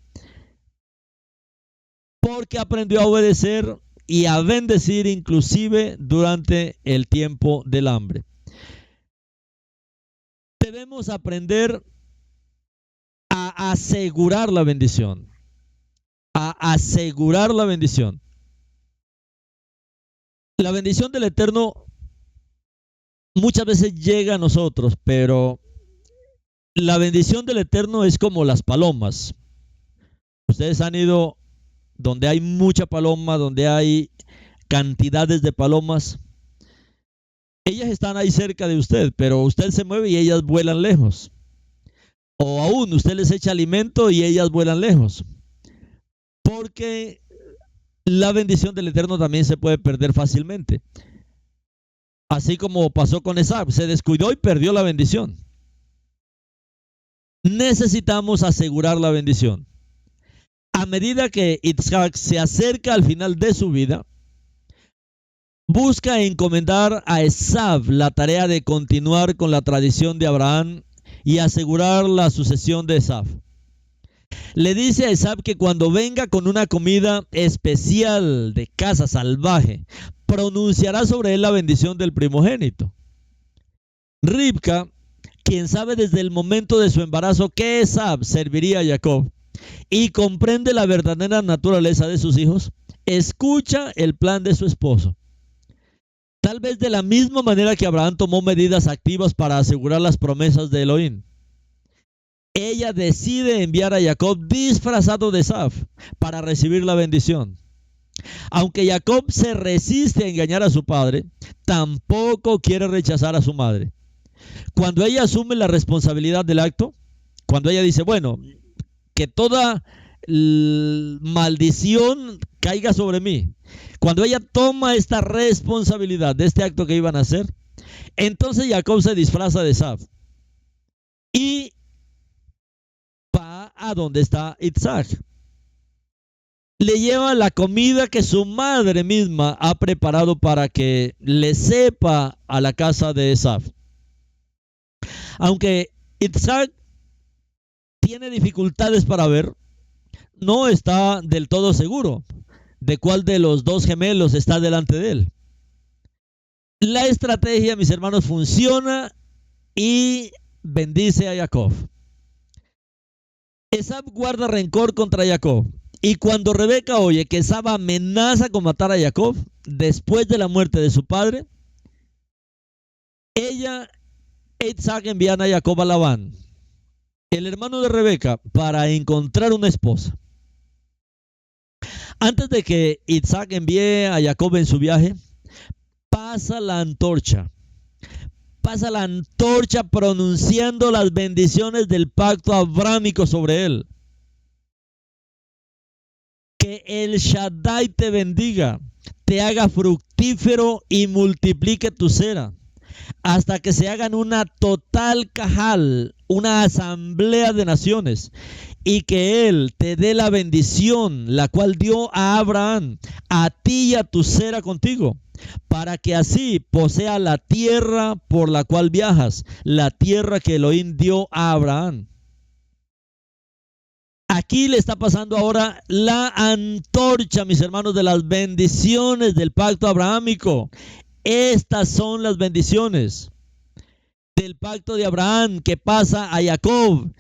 porque aprendió a obedecer y a bendecir inclusive durante el tiempo del hambre. Debemos aprender a asegurar la bendición, a asegurar la bendición. La bendición del Eterno muchas veces llega a nosotros, pero la bendición del Eterno es como las palomas. Ustedes han ido donde hay mucha paloma, donde hay cantidades de palomas. Ellas están ahí cerca de usted, pero usted se mueve y ellas vuelan lejos. O aún usted les echa alimento y ellas vuelan lejos. Porque la bendición del Eterno también se puede perder fácilmente. Así como pasó con Esab, se descuidó y perdió la bendición. Necesitamos asegurar la bendición. A medida que Yitzhak se acerca al final de su vida, busca encomendar a Esab la tarea de continuar con la tradición de Abraham y asegurar la sucesión de Esab. Le dice a Esab que cuando venga con una comida especial de caza salvaje, pronunciará sobre él la bendición del primogénito. Ribka, quien sabe desde el momento de su embarazo que Esab serviría a Jacob y comprende la verdadera naturaleza de sus hijos, escucha el plan de su esposo. Tal vez de la misma manera que Abraham tomó medidas activas para asegurar las promesas de Elohim, ella decide enviar a Jacob disfrazado de Esab para recibir la bendición. Aunque Jacob se resiste a engañar a su padre, tampoco quiere rechazar a su madre. Cuando ella asume la responsabilidad del acto, cuando ella dice, bueno, que toda maldición caiga sobre mí, cuando ella toma esta responsabilidad de este acto que iban a hacer, entonces Jacob se disfraza de Esab y va a donde está Yitzhak. Le lleva la comida que su madre misma ha preparado para que le sepa a la casa de Esab. Aunque Yitzhak tiene dificultades para ver, no está del todo seguro de cuál de los dos gemelos está delante de él. La estrategia, mis hermanos, funciona y bendice a Jacob. Esab guarda rencor contra Jacob, y cuando Rebeca oye que Esab amenaza con matar a Jacob después de la muerte de su padre, ella e Isaac envían a Jacob a Labán, el hermano de Rebeca, para encontrar una esposa. Antes de que Isaac envíe a Jacob en su viaje, pasa la antorcha pasa la antorcha pronunciando las bendiciones del pacto abrámico sobre él. Que el Shaddai te bendiga, te haga fructífero y multiplique tu cera, hasta que se hagan una total cajal, una asamblea de naciones, y que Él te dé la bendición, la cual dio a Abraham, a ti y a tu cera contigo, para que así posea la tierra por la cual viajas, la tierra que Elohim dio a Abraham. Aquí le está pasando ahora la antorcha, mis hermanos, de las bendiciones del pacto abrahámico. Estas son las bendiciones del pacto de Abraham que pasa a Jacob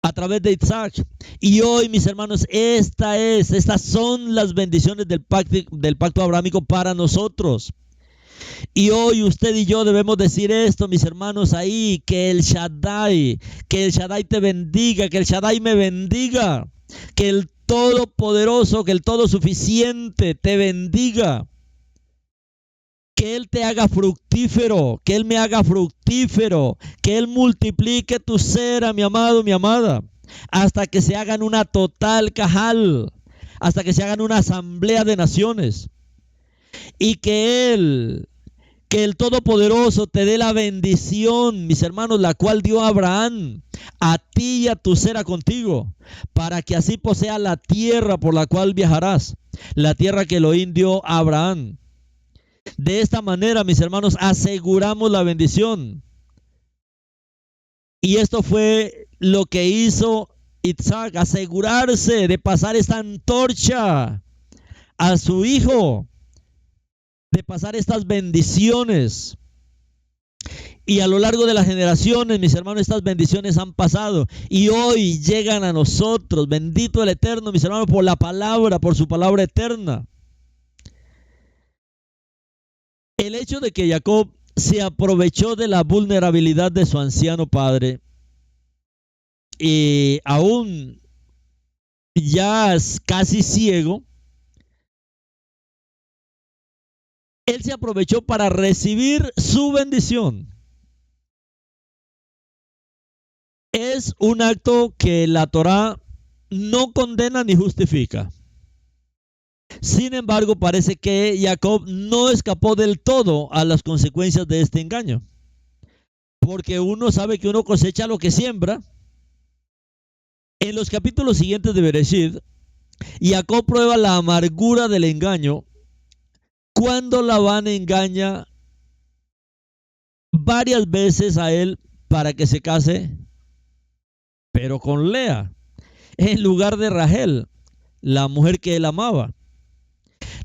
a través de Isaac. Y hoy, mis hermanos, estas son las bendiciones del pacto abrahámico para nosotros. Y hoy usted y yo debemos decir esto, mis hermanos, ahí, que el Shaddai te bendiga, que el Shaddai me bendiga, que el Todopoderoso, que el Todosuficiente te bendiga. Que Él te haga fructífero, que Él me haga fructífero, que Él multiplique tu cera, mi amado, mi amada, hasta que se hagan una total cajal, hasta que se hagan una asamblea de naciones. Y que el Todopoderoso te dé la bendición, mis hermanos, la cual dio a Abraham, a ti y a tu cera contigo, para que así posea la tierra por la cual viajarás, la tierra que Elohim dio a Abraham. De esta manera, mis hermanos, aseguramos la bendición. Y esto fue lo que hizo Isaac, asegurarse de pasar esta antorcha a su hijo, de pasar estas bendiciones. Y a lo largo de las generaciones, mis hermanos, estas bendiciones han pasado y hoy llegan a nosotros. Bendito el Eterno, mis hermanos, por la palabra, por su palabra eterna. El hecho de que Jacob se aprovechó de la vulnerabilidad de su anciano padre y aún ya casi ciego, él se aprovechó para recibir su bendición. Es un acto que la Torá no condena ni justifica. Sin embargo, parece que Jacob no escapó del todo a las consecuencias de este engaño. Porque uno sabe que uno cosecha lo que siembra. En los capítulos siguientes de Bereshit, Jacob prueba la amargura del engaño cuando Labán engaña varias veces a él para que se case, pero con Lea, en lugar de Rachel, la mujer que él amaba.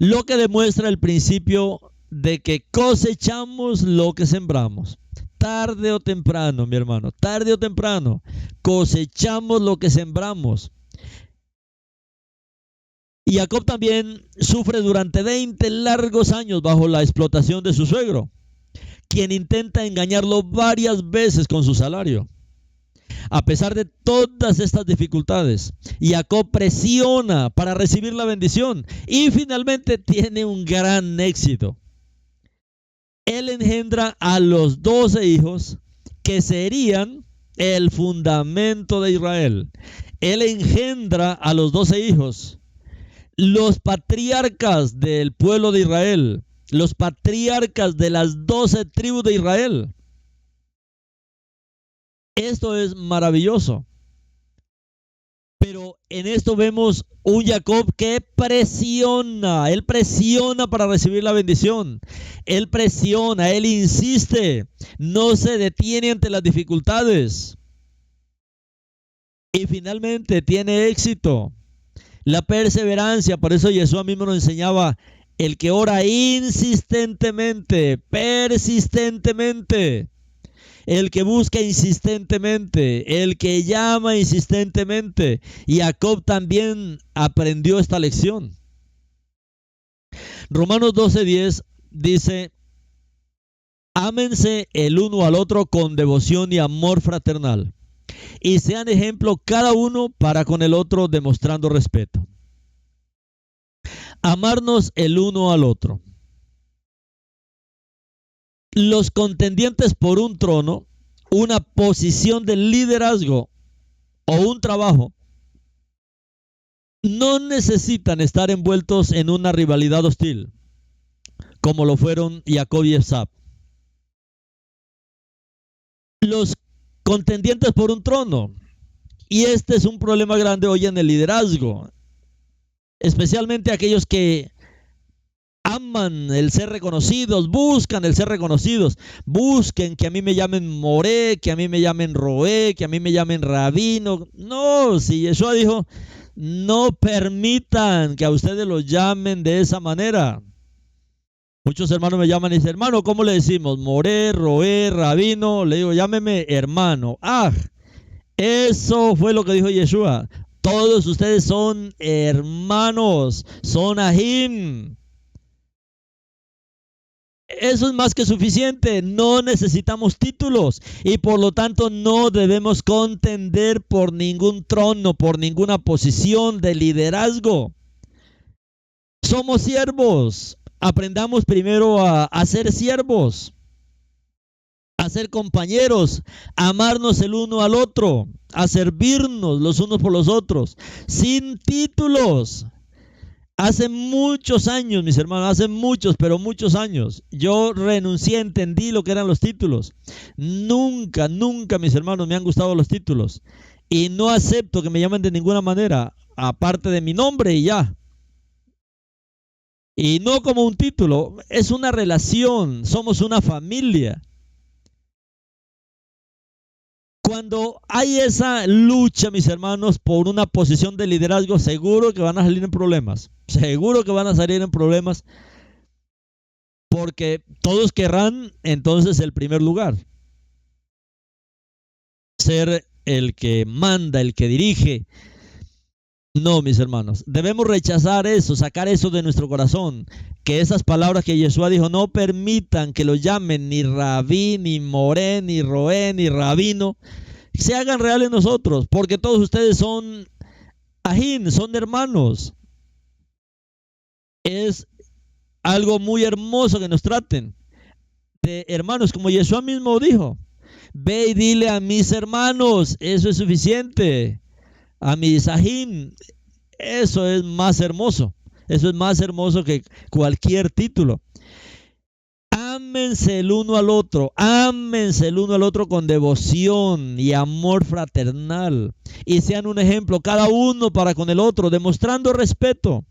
Lo que demuestra el principio de que cosechamos lo que sembramos. Tarde o temprano, mi hermano, tarde o temprano, cosechamos lo que sembramos. Y Jacob también sufre durante 20 largos años bajo la explotación de su suegro, quien intenta engañarlo varias veces con su salario. A pesar de todas estas dificultades, Jacob presiona para recibir la bendición y finalmente tiene un gran éxito. Él engendra a los 12 hijos que serían el fundamento de Israel. Él engendra a los 12 hijos, los patriarcas del pueblo de Israel, los patriarcas de las 12 tribus de Israel. Esto es maravilloso. Pero en esto vemos un Jacob que presiona. Él presiona para recibir la bendición. Él presiona, él insiste. No se detiene ante las dificultades. Y finalmente tiene éxito. La perseverancia, por eso Jesús mismo nos enseñaba, el que ora insistentemente, persistentemente. El que busca insistentemente, el que llama insistentemente. Y Jacob también aprendió esta lección. Romanos 12:10 dice: ámense el uno al otro con devoción y amor fraternal, y sean ejemplo cada uno para con el otro, demostrando respeto. Amarnos el uno al otro. Los contendientes por un trono, una posición de liderazgo o un trabajo no necesitan estar envueltos en una rivalidad hostil, como lo fueron Jacob y Esab. Los contendientes por un trono, y este es un problema grande hoy en el liderazgo, especialmente aquellos que aman el ser reconocidos, buscan el ser reconocidos, busquen que a mí me llamen Moré, que a mí me llamen Roé, que a mí me llamen Rabino. No, si Yeshua dijo, no permitan que a ustedes los llamen de esa manera. Muchos hermanos me llaman y dicen, hermano, ¿cómo le decimos? Moré, Roé, Rabino. Le digo, llámeme hermano. Eso fue lo que dijo Yeshua. Todos ustedes son hermanos, son ajín. Eso es más que suficiente. No necesitamos títulos y por lo tanto no debemos contender por ningún trono, por ninguna posición de liderazgo. Somos siervos. Aprendamos primero a ser siervos, a ser compañeros, a amarnos el uno al otro, a servirnos los unos por los otros, sin títulos. Hace muchos años, mis hermanos, hace muchos, pero muchos años, yo renuncié, entendí lo que eran los títulos. Nunca, mis hermanos, me han gustado los títulos. Y no acepto que me llamen de ninguna manera, aparte de mi nombre y ya. Y no como un título, es una relación, somos una familia. Cuando hay esa lucha, mis hermanos, por una posición de liderazgo, seguro que van a salir en problemas. Seguro que van a salir en problemas porque todos querrán entonces el primer lugar. Ser el que manda, el que dirige. No, mis hermanos, debemos rechazar eso, sacar eso de nuestro corazón. Que esas palabras que Yeshua dijo, no permitan que lo llamen ni rabí, ni moré, ni roé, ni rabino, se hagan reales en nosotros, porque todos ustedes son ajín, son hermanos. Es algo muy hermoso que nos traten de hermanos, como Yeshua mismo dijo. Ve y dile a mis hermanos, eso es suficiente. A mis ajín, eso es más hermoso. Eso es más hermoso que cualquier título. Ámense el uno al otro, ámense el uno al otro con devoción y amor fraternal. Y sean un ejemplo cada uno para con el otro, demostrando respeto.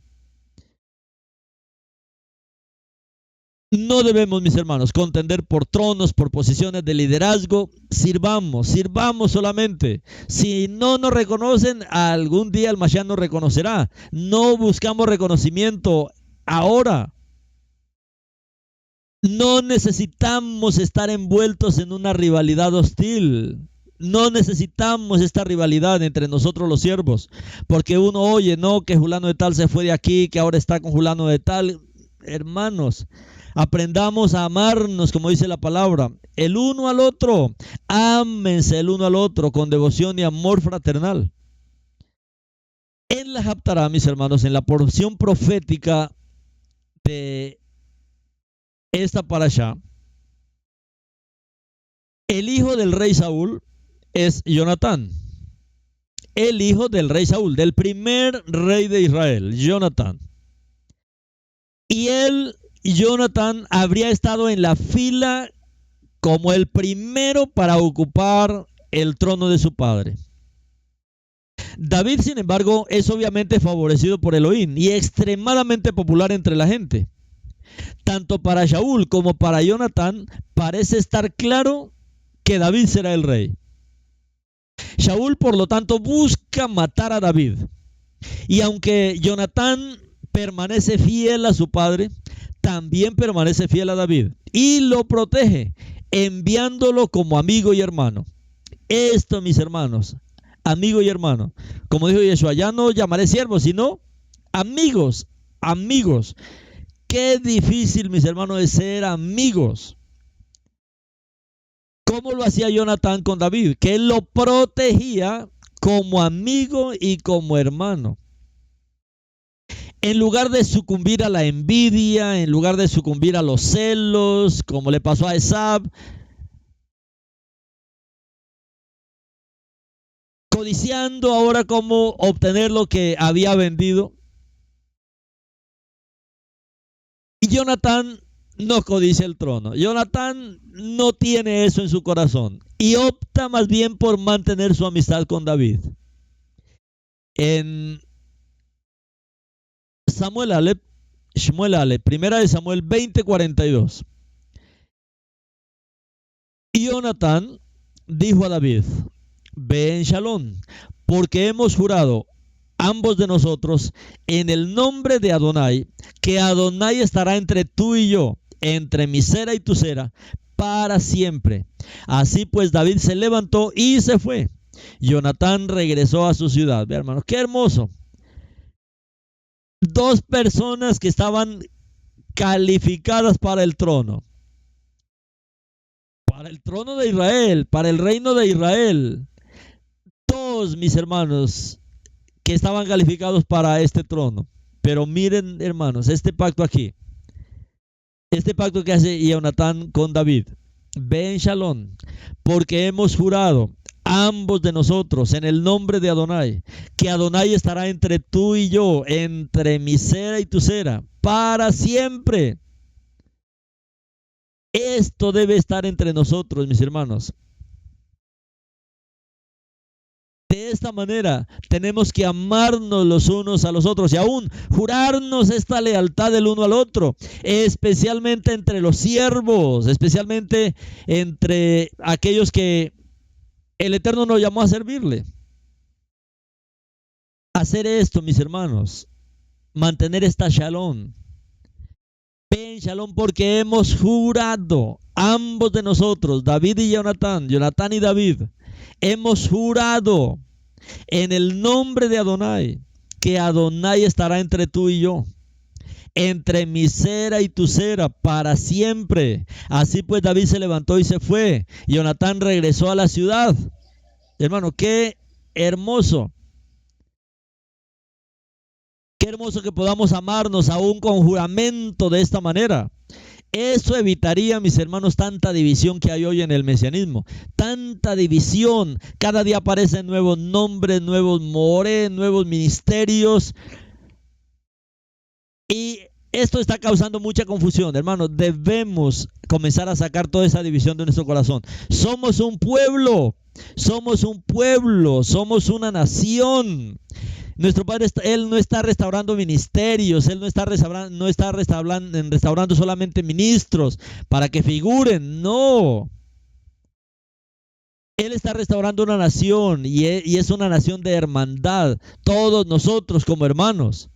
No debemos, mis hermanos, contender por tronos, por posiciones de liderazgo. Sirvamos solamente. Si no nos reconocen, algún día el Mashiach nos reconocerá. No buscamos reconocimiento ahora. No necesitamos estar envueltos en una rivalidad hostil. No necesitamos esta rivalidad entre nosotros los siervos. Porque uno oye, no, que fulano de tal se fue de aquí, que ahora está con fulano de tal. Hermanos, aprendamos a amarnos, como dice la palabra, el uno al otro. Ámense el uno al otro con devoción y amor fraternal. En la Haftará, mis hermanos, en la porción profética de esta parashá, el hijo del rey Saúl es Jonatán. El hijo del rey Saúl, del primer rey de Israel, Jonatán. Y Jonatán, habría estado en la fila como el primero para ocupar el trono de su padre. David, sin embargo, es obviamente favorecido por Elohim y extremadamente popular entre la gente. Tanto para Saúl como para Jonatán parece estar claro que David será el rey. Saúl, por lo tanto, busca matar a David. Y aunque Jonatán permanece fiel a su padre, también permanece fiel a David y lo protege, enviándolo como amigo y hermano. Esto, mis hermanos, amigo y hermano, como dijo Yeshua, ya no llamaré siervos, sino amigos. Qué difícil, mis hermanos, es ser amigos. ¿Cómo lo hacía Jonatán con David? Que él lo protegía como amigo y como hermano. en lugar de sucumbir a la envidia, en lugar de sucumbir a los celos, como le pasó a Esab, codiciando ahora cómo obtener lo que había vendido. Y Jonatán no codicia el trono. Jonatán no tiene eso en su corazón y opta más bien por mantener su amistad con David. En Shmuel Aleph, primera de Samuel 20:42. Y Jonatán dijo a David: ve en Shalom, porque hemos jurado ambos de nosotros en el nombre de Adonai, que Adonai estará entre tú y yo, entre mi cera y tu cera, para siempre. Así pues David se levantó y se fue. Jonatán regresó a su ciudad. Ve, hermanos, qué hermoso. Dos personas que estaban calificadas para el trono de Israel, para el reino de Israel. Todos mis hermanos que estaban calificados para este trono. Pero miren, hermanos, este pacto aquí, este pacto que hace Jonatán con David: ve en Shalom, porque hemos jurado ambos de nosotros en el nombre de Adonai, que Adonai estará entre tú y yo, entre mi cera y tu cera, para siempre. Esto debe estar entre nosotros, mis hermanos. De esta manera tenemos que amarnos los unos a los otros y aún jurarnos esta lealtad del uno al otro, especialmente entre los siervos, especialmente entre aquellos que el Eterno nos llamó a servirle. Hacer esto, mis hermanos, mantener esta shalom. Ven shalom, porque hemos jurado, ambos de nosotros, David y Jonatán y David, hemos jurado en el nombre de Adonai, que Adonai estará entre tú y yo, entre mi cera y tu cera, para siempre. Así pues David se levantó y se fue. Jonatán regresó a la ciudad. Hermano, qué hermoso. Qué hermoso que podamos amarnos aún con juramento de esta manera. Eso evitaría, mis hermanos, tanta división que hay hoy en el mesianismo. Tanta división. Cada día aparecen nuevos nombres, nuevos more, nuevos ministerios. Y esto está causando mucha confusión, hermanos. Debemos comenzar a sacar toda esa división de nuestro corazón. Somos un pueblo, somos una nación. Nuestro Padre, Él no está restaurando ministerios, Él no está restaurando solamente ministros para que figuren, no. Él está restaurando una nación y es una nación de hermandad, todos nosotros como hermanos.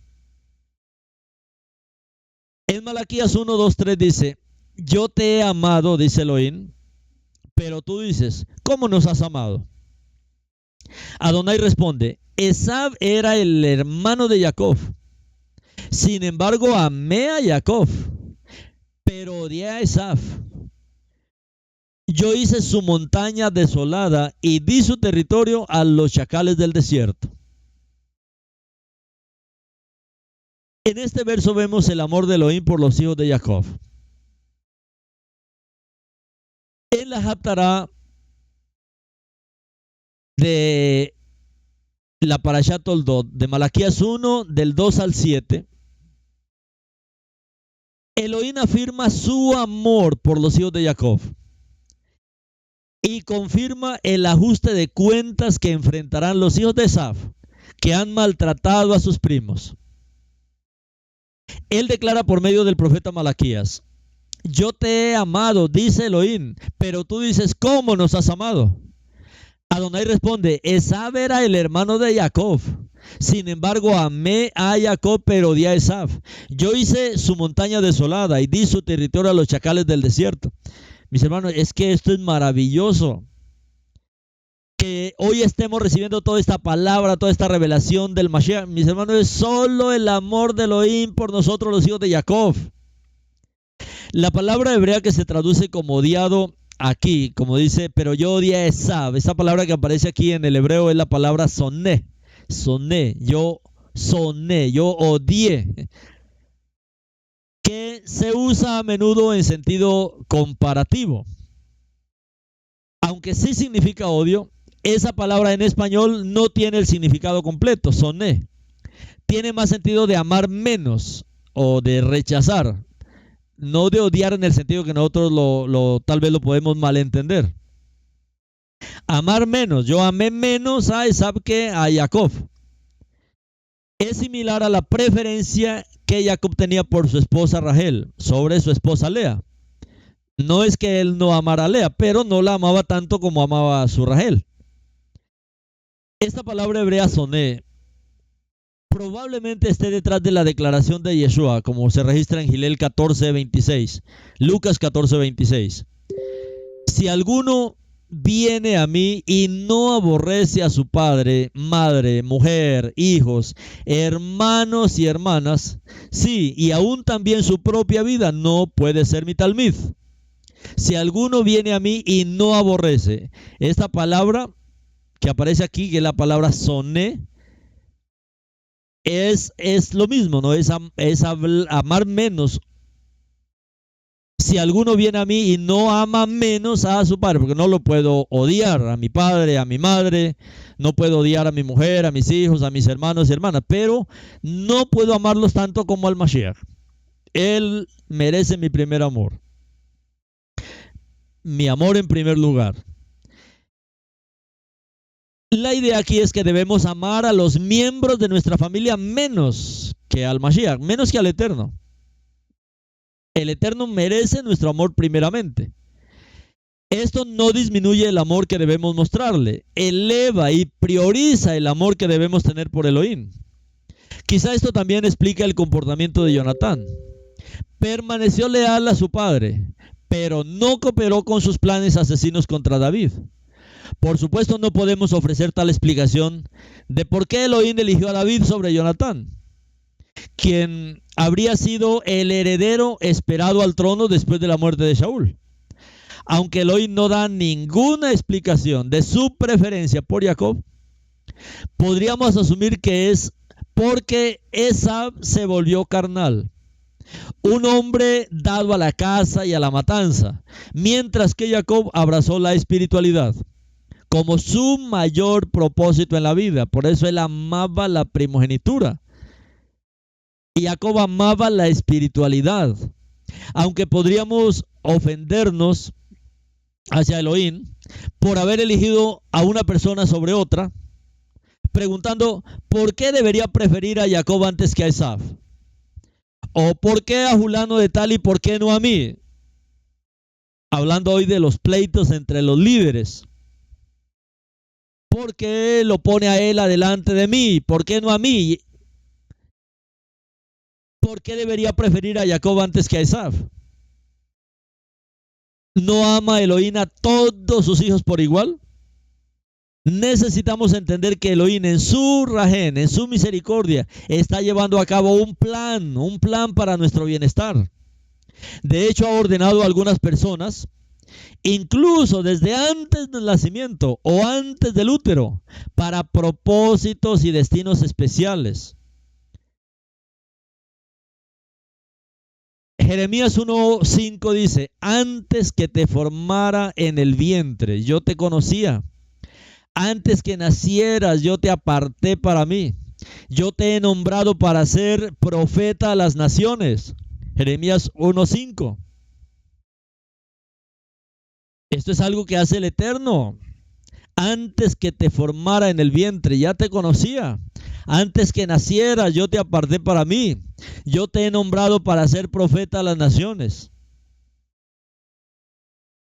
En Malaquías 1, 2, 3 dice: yo te he amado, dice Elohim, pero tú dices, ¿cómo nos has amado? Adonai responde: Esab era el hermano de Jacob. Sin embargo, amé a Jacob, pero odié a Esab. Yo hice su montaña desolada y di su territorio a los chacales del desierto. En este verso vemos el amor de Elohim por los hijos de Jacob. En la Haftará de la Parashat Toldot, de Malaquías 1, del 2 al 7, Elohim afirma su amor por los hijos de Jacob y confirma el ajuste de cuentas que enfrentarán los hijos de Esab, que han maltratado a sus primos. Él declara por medio del profeta Malaquías: yo te he amado, dice Elohim, pero tú dices, ¿cómo nos has amado? Adonai responde: Esab era el hermano de Jacob. Sin embargo, amé a Jacob, pero odié a Esab. Yo hice su montaña desolada y di su territorio a los chacales del desierto. Mis hermanos, es que esto es maravilloso. Que hoy estemos recibiendo toda esta palabra, toda esta revelación del Mashiach. Mis hermanos, es solo el amor de Elohim por nosotros, los hijos de Jacob. La palabra hebrea que se traduce como odiado aquí, como dice, pero yo odié a Esab. Esa palabra que aparece aquí en el hebreo es la palabra soné. Soné, yo soné, yo odié, que se usa a menudo en sentido comparativo. Aunque sí significa odio, esa palabra en español no tiene el significado completo, soné. Tiene más sentido de amar menos o de rechazar, no de odiar en el sentido que nosotros tal vez lo podemos malentender. Amar menos, yo amé menos a Esaú que a Jacob. Es similar a la preferencia que Jacob tenía por su esposa Rachel sobre su esposa Lea. No es que él no amara a Lea, pero no la amaba tanto como amaba a su Rachel. Esta palabra hebrea soné probablemente esté detrás de la declaración de Yeshua, como se registra en Gilel 14:26, Lucas 14:26. Si alguno viene a mí y no aborrece a su padre, madre, mujer, hijos, hermanos y hermanas, sí, y aún también su propia vida, no puede ser mi talmid. Si alguno viene a mí y no aborrece, esta palabra que aparece aquí, que es la palabra soné, es lo mismo, ¿no? Es amar menos. Si alguno viene a mí y no ama menos a su padre, porque no lo puedo odiar a mi padre, a mi madre, no puedo odiar a mi mujer, a mis hijos, a mis hermanos y hermanas, pero no puedo amarlos tanto como al Mashiach. Él merece mi primer amor. Mi amor en primer lugar. La idea aquí es que debemos amar a los miembros de nuestra familia menos que al Mashiach, menos que al Eterno. El Eterno merece nuestro amor primeramente. Esto no disminuye el amor que debemos mostrarle, eleva y prioriza el amor que debemos tener por Elohim. Quizá esto también explica el comportamiento de Jonatán. Permaneció leal a su padre, pero no cooperó con sus planes asesinos contra David. Por supuesto, no podemos ofrecer tal explicación de por qué Elohim eligió a David sobre Jonatán, quien habría sido el heredero esperado al trono después de la muerte de Saúl. Aunque Elohim no da ninguna explicación de su preferencia por Jacob, podríamos asumir que es porque Esaú se volvió carnal, un hombre dado a la caza y a la matanza, mientras que Jacob abrazó la espiritualidad como su mayor propósito en la vida. Por eso él amaba la primogenitura y Jacob amaba la espiritualidad. Aunque podríamos ofendernos hacia Elohim por haber elegido a una persona sobre otra, preguntando ¿por qué debería preferir a Jacob antes que a Esaú? ¿O por qué a Julano de tal y por qué no a mí? Hablando hoy de los pleitos entre los líderes. ¿Por qué lo pone a él adelante de mí? ¿Por qué no a mí? ¿Por qué debería preferir a Jacob antes que a Esaú? ¿No ama Elohim a todos sus hijos por igual? Necesitamos entender que Elohim en su rajén, en su misericordia, está llevando a cabo un plan para nuestro bienestar. De hecho, ha ordenado a algunas personas, incluso desde antes del nacimiento o antes del útero, para propósitos y destinos especiales. Jeremías 1:5 dice, antes que te formara en el vientre, yo te conocía. Antes que nacieras, yo te aparté para mí. Yo te he nombrado para ser profeta a las naciones. Jeremías 1:5. Esto es algo que hace el Eterno. Antes que te formara en el vientre, ya te conocía. Antes que nacieras, yo te aparté para mí. Yo te he nombrado para ser profeta a las naciones.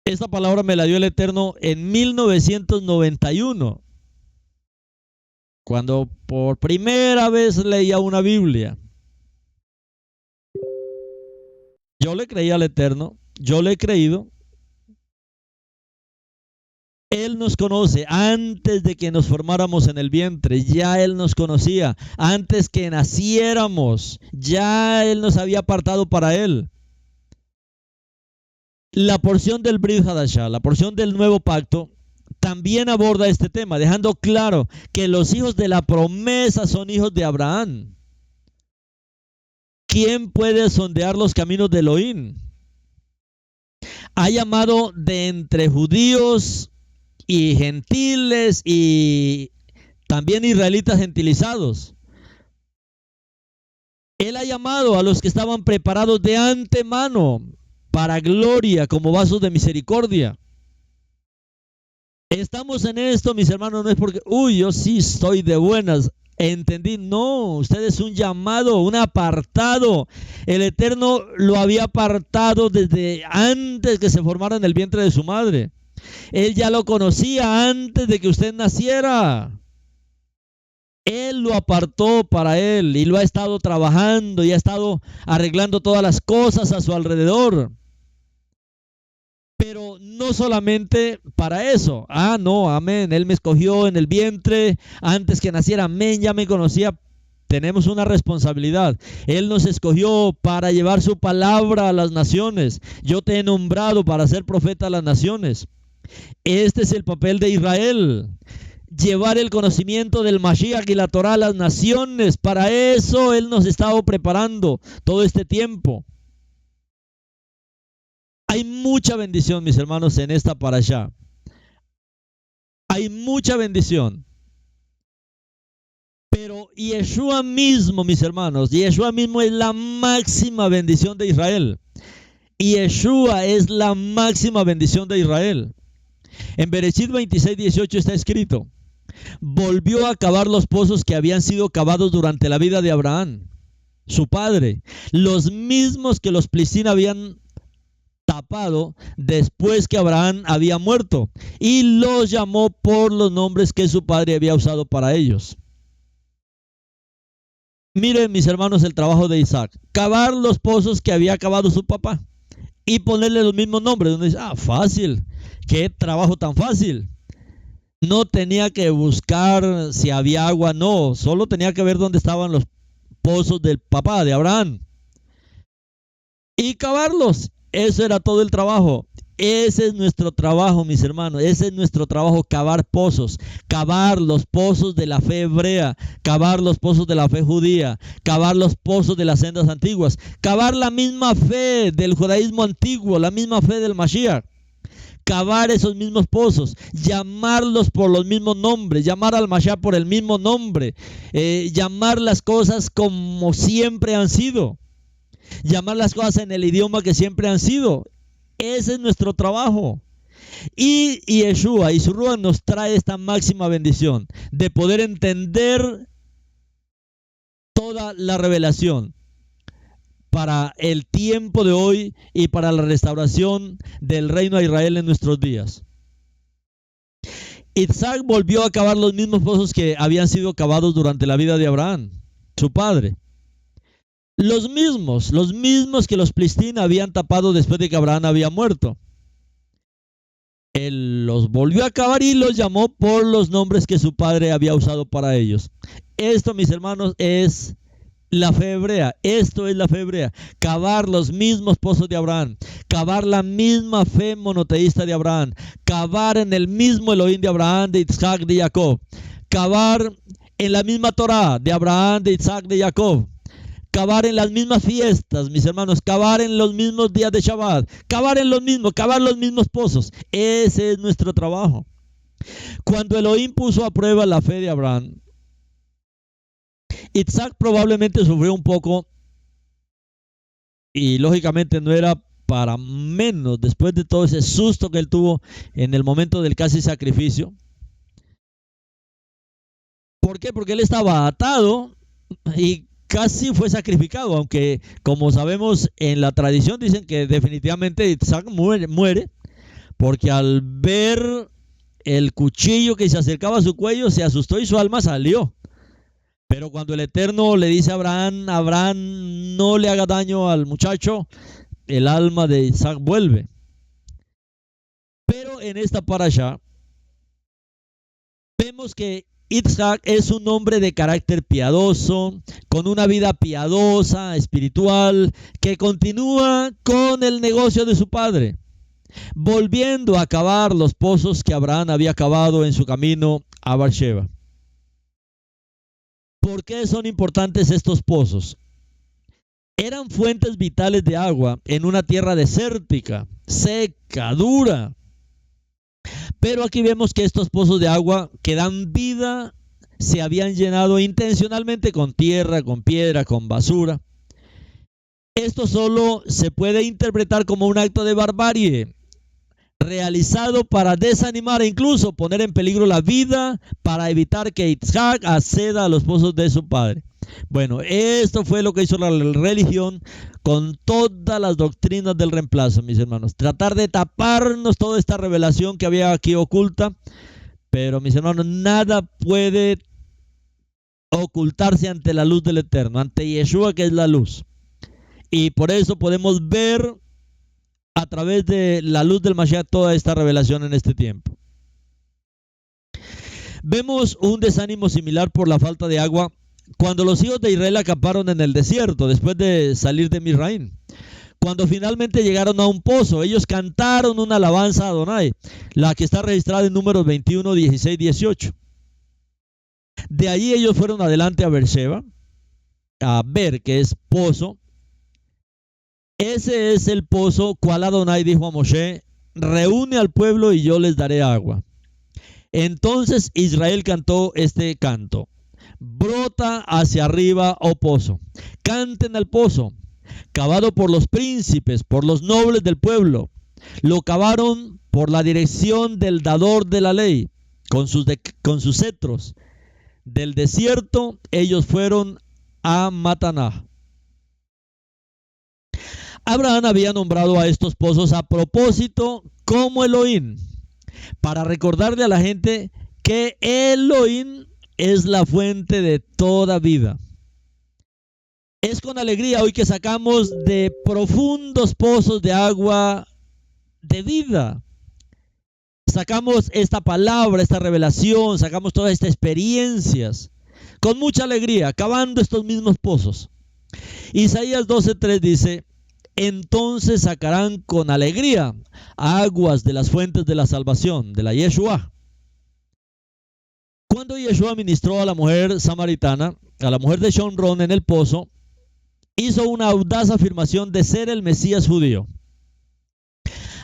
Esta palabra me la dio el Eterno en 1991, cuando por primera vez leía una Biblia. Yo le creí al Eterno, yo le he creído. Él nos conoce antes de que nos formáramos en el vientre, ya Él nos conocía. Antes que naciéramos, ya Él nos había apartado para Él. La porción del Brit Hadashah, la porción del nuevo pacto, también aborda este tema, dejando claro que los hijos de la promesa son hijos de Abraham. ¿Quién puede sondear los caminos de Elohim? Ha llamado de entre judíos y gentiles y también israelitas gentilizados. Él ha llamado a los que estaban preparados de antemano para gloria como vasos de misericordia. Estamos en esto, mis hermanos, no es porque, yo sí estoy de buenas, entendí. No, usted es un llamado, un apartado. El Eterno lo había apartado desde antes que se formara en el vientre de su madre. Él ya lo conocía antes de que usted naciera. Él lo apartó para él y lo ha estado trabajando y ha estado arreglando todas las cosas a su alrededor. Pero no solamente para eso. No, amén. Él me escogió en el vientre antes que naciera. Amén, ya me conocía. Tenemos una responsabilidad. Él nos escogió para llevar su palabra a las naciones. Yo te he nombrado para ser profeta a las naciones. Este es el papel de Israel. Llevar el conocimiento del Mashiach y la Torah a las naciones. Para eso Él nos estaba preparando todo este tiempo. Hay mucha bendición, mis hermanos, en esta parashá. Hay mucha bendición. Pero Yeshua mismo, mis hermanos, Yeshua mismo es la máxima bendición de Israel. Yeshua es la máxima bendición de Israel. En Bereshit 26:18 está escrito: volvió a cavar los pozos que habían sido cavados durante la vida de Abraham, su padre, los mismos que los Plistín habían tapado después que Abraham había muerto, y los llamó por los nombres que su padre había usado para ellos. Miren, mis hermanos, el trabajo de Isaac: cavar los pozos que había cavado su papá y ponerle los mismos nombres. Uno dice, fácil, qué trabajo tan fácil. No tenía que buscar si había agua, no, solo tenía que ver dónde estaban los pozos del papá de Abraham y cavarlos. Eso era todo el trabajo. Ese es nuestro trabajo, mis hermanos. Ese es nuestro trabajo: cavar pozos, cavar los pozos de la fe hebrea, cavar los pozos de la fe judía, cavar los pozos de las sendas antiguas, cavar la misma fe del judaísmo antiguo, la misma fe del Mashiach. Cavar esos mismos pozos, llamarlos por los mismos nombres, llamar al Mashiach por el mismo nombre, llamar las cosas como siempre han sido, llamar las cosas en el idioma que siempre han sido. Ese es nuestro trabajo. Y Yeshua y su Ruach nos trae esta máxima bendición de poder entender toda la revelación para el tiempo de hoy y para la restauración del reino de Israel en nuestros días. Isaac volvió a cavar los mismos pozos que habían sido cavados durante la vida de Abraham, su padre. Los mismos que los Plistín habían tapado después de que Abraham había muerto. Él los volvió a cavar y los llamó por los nombres que su padre había usado para ellos. Esto, mis hermanos, es la fe hebrea. Esto es la fe hebrea. Cavar los mismos pozos de Abraham, cavar la misma fe monoteísta de Abraham, cavar en el mismo Elohim de Abraham, de Isaac, de Jacob, cavar en la misma Torah de Abraham, de Isaac, de Jacob, cavar en las mismas fiestas, mis hermanos, cavar en los mismos días de Shabbat, cavar los mismos pozos. Ese es nuestro trabajo. Cuando Elohim puso a prueba la fe de Abraham, Isaac probablemente sufrió un poco, y lógicamente no era para menos después de todo ese susto que él tuvo en el momento del casi sacrificio. ¿Por qué? Porque él estaba atado y casi fue sacrificado, aunque como sabemos en la tradición dicen que definitivamente Isaac muere porque al ver el cuchillo que se acercaba a su cuello se asustó y su alma salió. Pero cuando el Eterno le dice a Abraham, no le haga daño al muchacho, el alma de Isaac vuelve. Pero en esta parashá vemos que Isaac es un hombre de carácter piadoso, con una vida piadosa, espiritual, que continúa con el negocio de su padre. volviendo a cavar los pozos que Abraham había cavado en su camino a Beersheba. ¿Por qué son importantes estos pozos? Eran fuentes vitales de agua en una tierra desértica, seca, dura. Pero aquí vemos que estos pozos de agua que dan vida se habían llenado intencionalmente con tierra, con piedra, con basura. Esto solo se puede interpretar como un acto de barbarie, realizado para desanimar e incluso poner en peligro la vida para evitar que Isaac acceda a los pozos de su padre. Bueno, esto fue lo que hizo la religión con todas las doctrinas del reemplazo, mis hermanos. Tratar de taparnos toda esta revelación que había aquí oculta. Pero, mis hermanos, nada puede ocultarse ante la luz del Eterno, ante Yeshua, que es la luz. Y por eso podemos ver a través de la luz del Mashiach toda esta revelación en este tiempo. Vemos un desánimo similar por la falta de agua cuando los hijos de Israel acamparon en el desierto después de salir de Misraim. Cuando finalmente llegaron a un pozo, ellos cantaron una alabanza a Adonai, la que está registrada en Números 21, 16, 18. De allí ellos fueron adelante a Beersheba, a Ber, que es pozo. Ese es el pozo cual Adonai dijo a Moshe: reúne al pueblo y yo les daré agua. Entonces Israel cantó este canto: brota hacia arriba, oh pozo, canten al pozo, cavado por los príncipes, por los nobles del pueblo. Lo cavaron por la dirección del dador de la ley, con sus cetros. Del desierto ellos fueron a Mataná. Abraham había nombrado a estos pozos a propósito como Elohim, para recordarle a la gente que Elohim es la fuente de toda vida. Es con alegría hoy que sacamos de profundos pozos de agua de vida. Sacamos esta palabra, esta revelación, sacamos todas estas experiencias con mucha alegría, cavando estos mismos pozos. Isaías 12:3 dice: entonces sacarán con alegría aguas de las fuentes de la salvación, de la Yeshua. Cuando Yeshua ministró a la mujer samaritana, a la mujer de Shomrón en el pozo, hizo una audaz afirmación de ser el Mesías judío.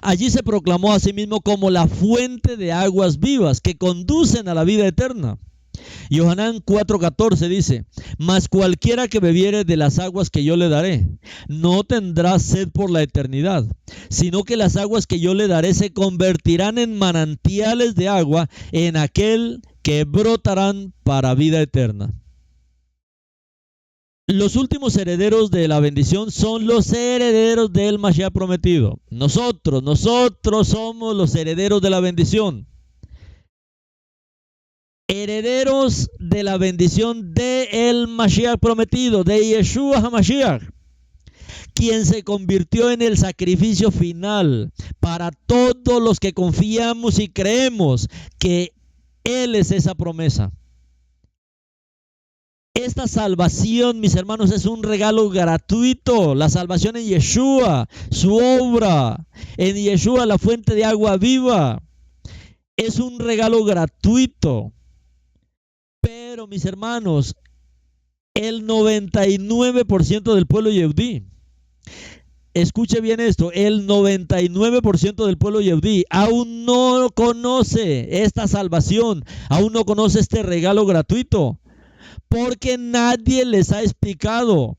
Allí se proclamó a sí mismo como la fuente de aguas vivas que conducen a la vida eterna. Yohanan 4:14 dice: mas cualquiera que bebiere de las aguas que yo le daré, no tendrá sed por la eternidad, sino que las aguas que yo le daré se convertirán en manantiales de agua en aquel que brotarán para vida eterna. Los últimos herederos de la bendición son los herederos del Mashiach prometido. Nosotros somos los herederos de la bendición. Herederos de la bendición del Mashiach prometido, de Yeshua HaMashiach, quien se convirtió en el sacrificio final para todos los que confiamos y creemos que Él es esa promesa. Esta salvación, mis hermanos, es un regalo gratuito. La salvación en Yeshua, su obra, en Yeshua, la fuente de agua viva, es un regalo gratuito. Pero, mis hermanos, el 99% del pueblo yehudí, escuche bien esto, el 99% del pueblo yehudí aún no conoce esta salvación, aún no conoce este regalo gratuito, porque nadie les ha explicado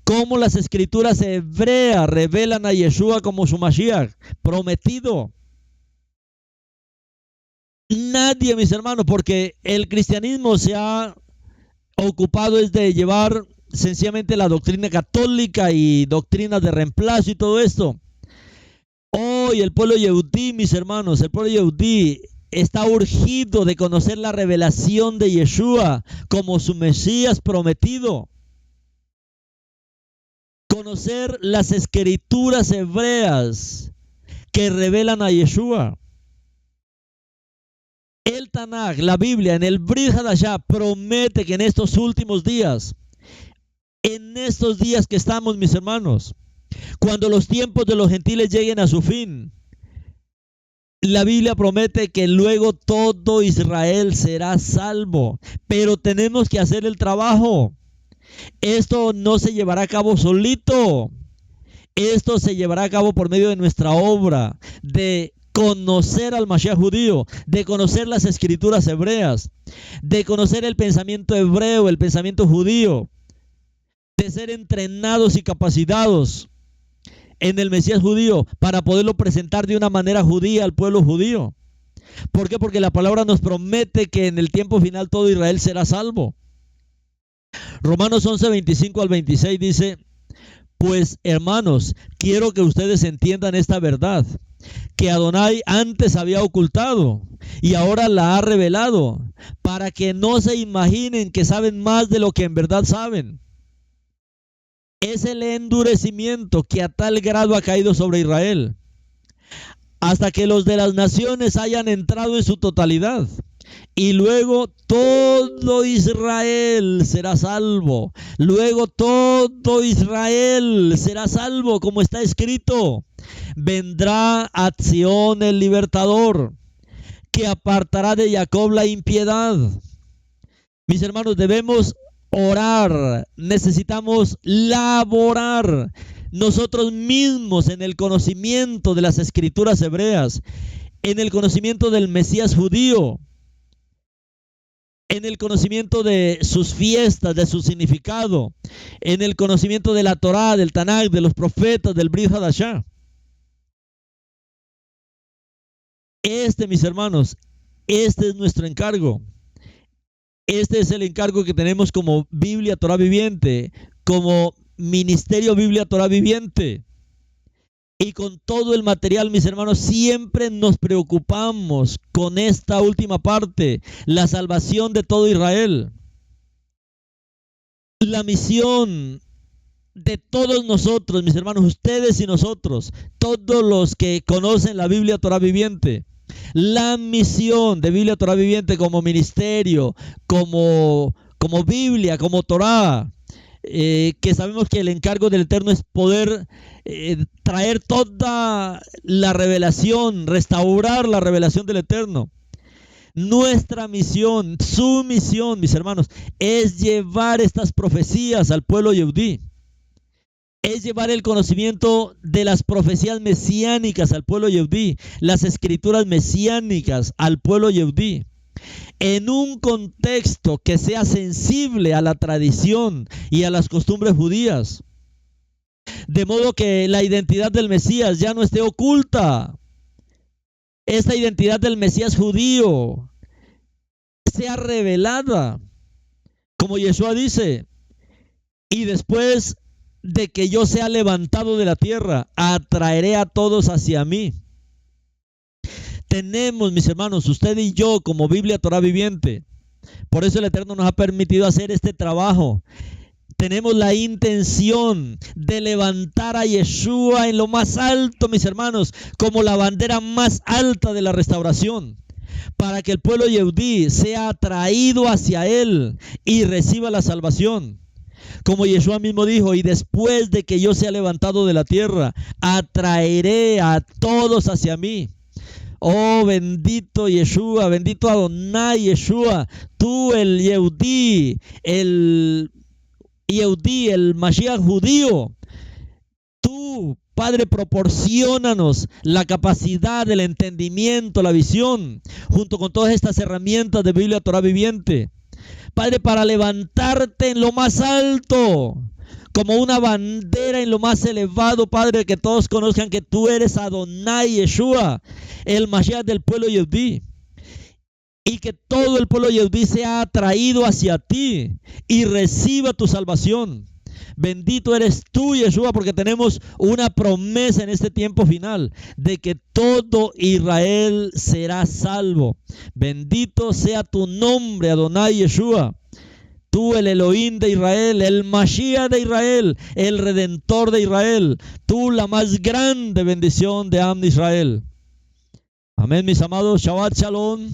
cómo las escrituras hebreas revelan a Yeshua como su Mashiach prometido. Nadie, mis hermanos, porque el cristianismo se ha ocupado es de llevar sencillamente la doctrina católica y doctrinas de reemplazo y todo esto. Hoy el pueblo yehudí, mis hermanos, el pueblo yehudí está urgido de conocer la revelación de Yeshua como su Mesías prometido. Conocer las escrituras hebreas que revelan a Yeshua. El Tanaj, la Biblia, en el Brit Hadashah promete que en estos últimos días, en estos días que estamos, mis hermanos, cuando los tiempos de los gentiles lleguen a su fin, La Biblia promete que luego todo Israel será salvo, pero tenemos que hacer el trabajo. Esto no se llevará a cabo solito. Esto se llevará a cabo por medio de nuestra obra, de conocer al Mashiach judío, de conocer las escrituras hebreas, de conocer el pensamiento hebreo, el pensamiento judío, de ser entrenados y capacitados en el Mesías judío para poderlo presentar de una manera judía al pueblo judío. ¿Por qué? Porque la palabra nos promete que en el tiempo final todo Israel será salvo. Romanos 11, 25 al 26 dice: pues hermanos, quiero que ustedes entiendan esta verdad, que Adonai antes había ocultado y ahora la ha revelado, para que no se imaginen que saben más de lo que en verdad saben. Es el endurecimiento que a tal grado ha caído sobre Israel, hasta que los de las naciones hayan entrado en su totalidad. Y luego todo Israel será salvo. Luego todo Israel será salvo, como está escrito: vendrá a Sión el libertador, que apartará de Jacob la impiedad. Mis hermanos, debemos orar, necesitamos laborar nosotros mismos en el conocimiento de las escrituras hebreas, en el conocimiento del Mesías judío, en el conocimiento de sus fiestas, de su significado, en el conocimiento de la Torá, del Tanakh, de los profetas, del Brit Hadashah. Mis hermanos, este es nuestro encargo. Este es el encargo que tenemos como Biblia Torá Viviente, como Ministerio Biblia Torá Viviente. Y con todo el material, mis hermanos, siempre nos preocupamos con esta última parte, la salvación de todo Israel. La misión de todos nosotros, mis hermanos, ustedes y nosotros, todos los que conocen la Biblia Torá Viviente, la misión de Biblia Torá Viviente como ministerio, como Biblia, como Torá, que sabemos que el encargo del Eterno es poder traer toda la revelación, restaurar la revelación del Eterno. Nuestra misión, su misión, mis hermanos, es llevar estas profecías al pueblo yehudí. Es llevar el conocimiento de las profecías mesiánicas al pueblo yehudí, las escrituras mesiánicas al pueblo yehudí, en un contexto que sea sensible a la tradición y a las costumbres judías, de modo que la identidad del Mesías ya no esté oculta. Esta identidad del Mesías judío sea revelada, como Yeshua dice: y después de que yo sea levantado de la tierra, atraeré a todos hacia mí. Tenemos, mis hermanos, usted y yo, como Biblia Torá Viviente, por eso el Eterno nos ha permitido hacer este trabajo. Tenemos la intención de levantar a Yeshua en lo más alto, mis hermanos, como la bandera más alta de la restauración, para que el pueblo yehudí sea atraído hacia él y reciba la salvación. Como Yeshua mismo dijo: y después de que yo sea levantado de la tierra, atraeré a todos hacia mí. Oh, bendito Yeshua, bendito Adonai Yeshua, tú el Yehudí, el Mashiach judío. Tú, Padre, proporciónanos la capacidad, el entendimiento, la visión, junto con todas estas herramientas de Biblia Torá Viviente, Padre, para levantarte en lo más alto, como una bandera en lo más elevado, Padre, que todos conozcan que tú eres Adonai Yeshua, el Mashiach del pueblo yehudí, y que todo el pueblo yehudí sea atraído hacia ti y reciba tu salvación. Bendito eres tú, Yeshua, porque tenemos una promesa en este tiempo final de que todo Israel será salvo. Bendito sea tu nombre, Adonai Yeshua. Tú, el Elohim de Israel, el Mashiach de Israel, el Redentor de Israel. Tú, la más grande bendición de Am de Israel. Amén, mis amados. Shabbat Shalom.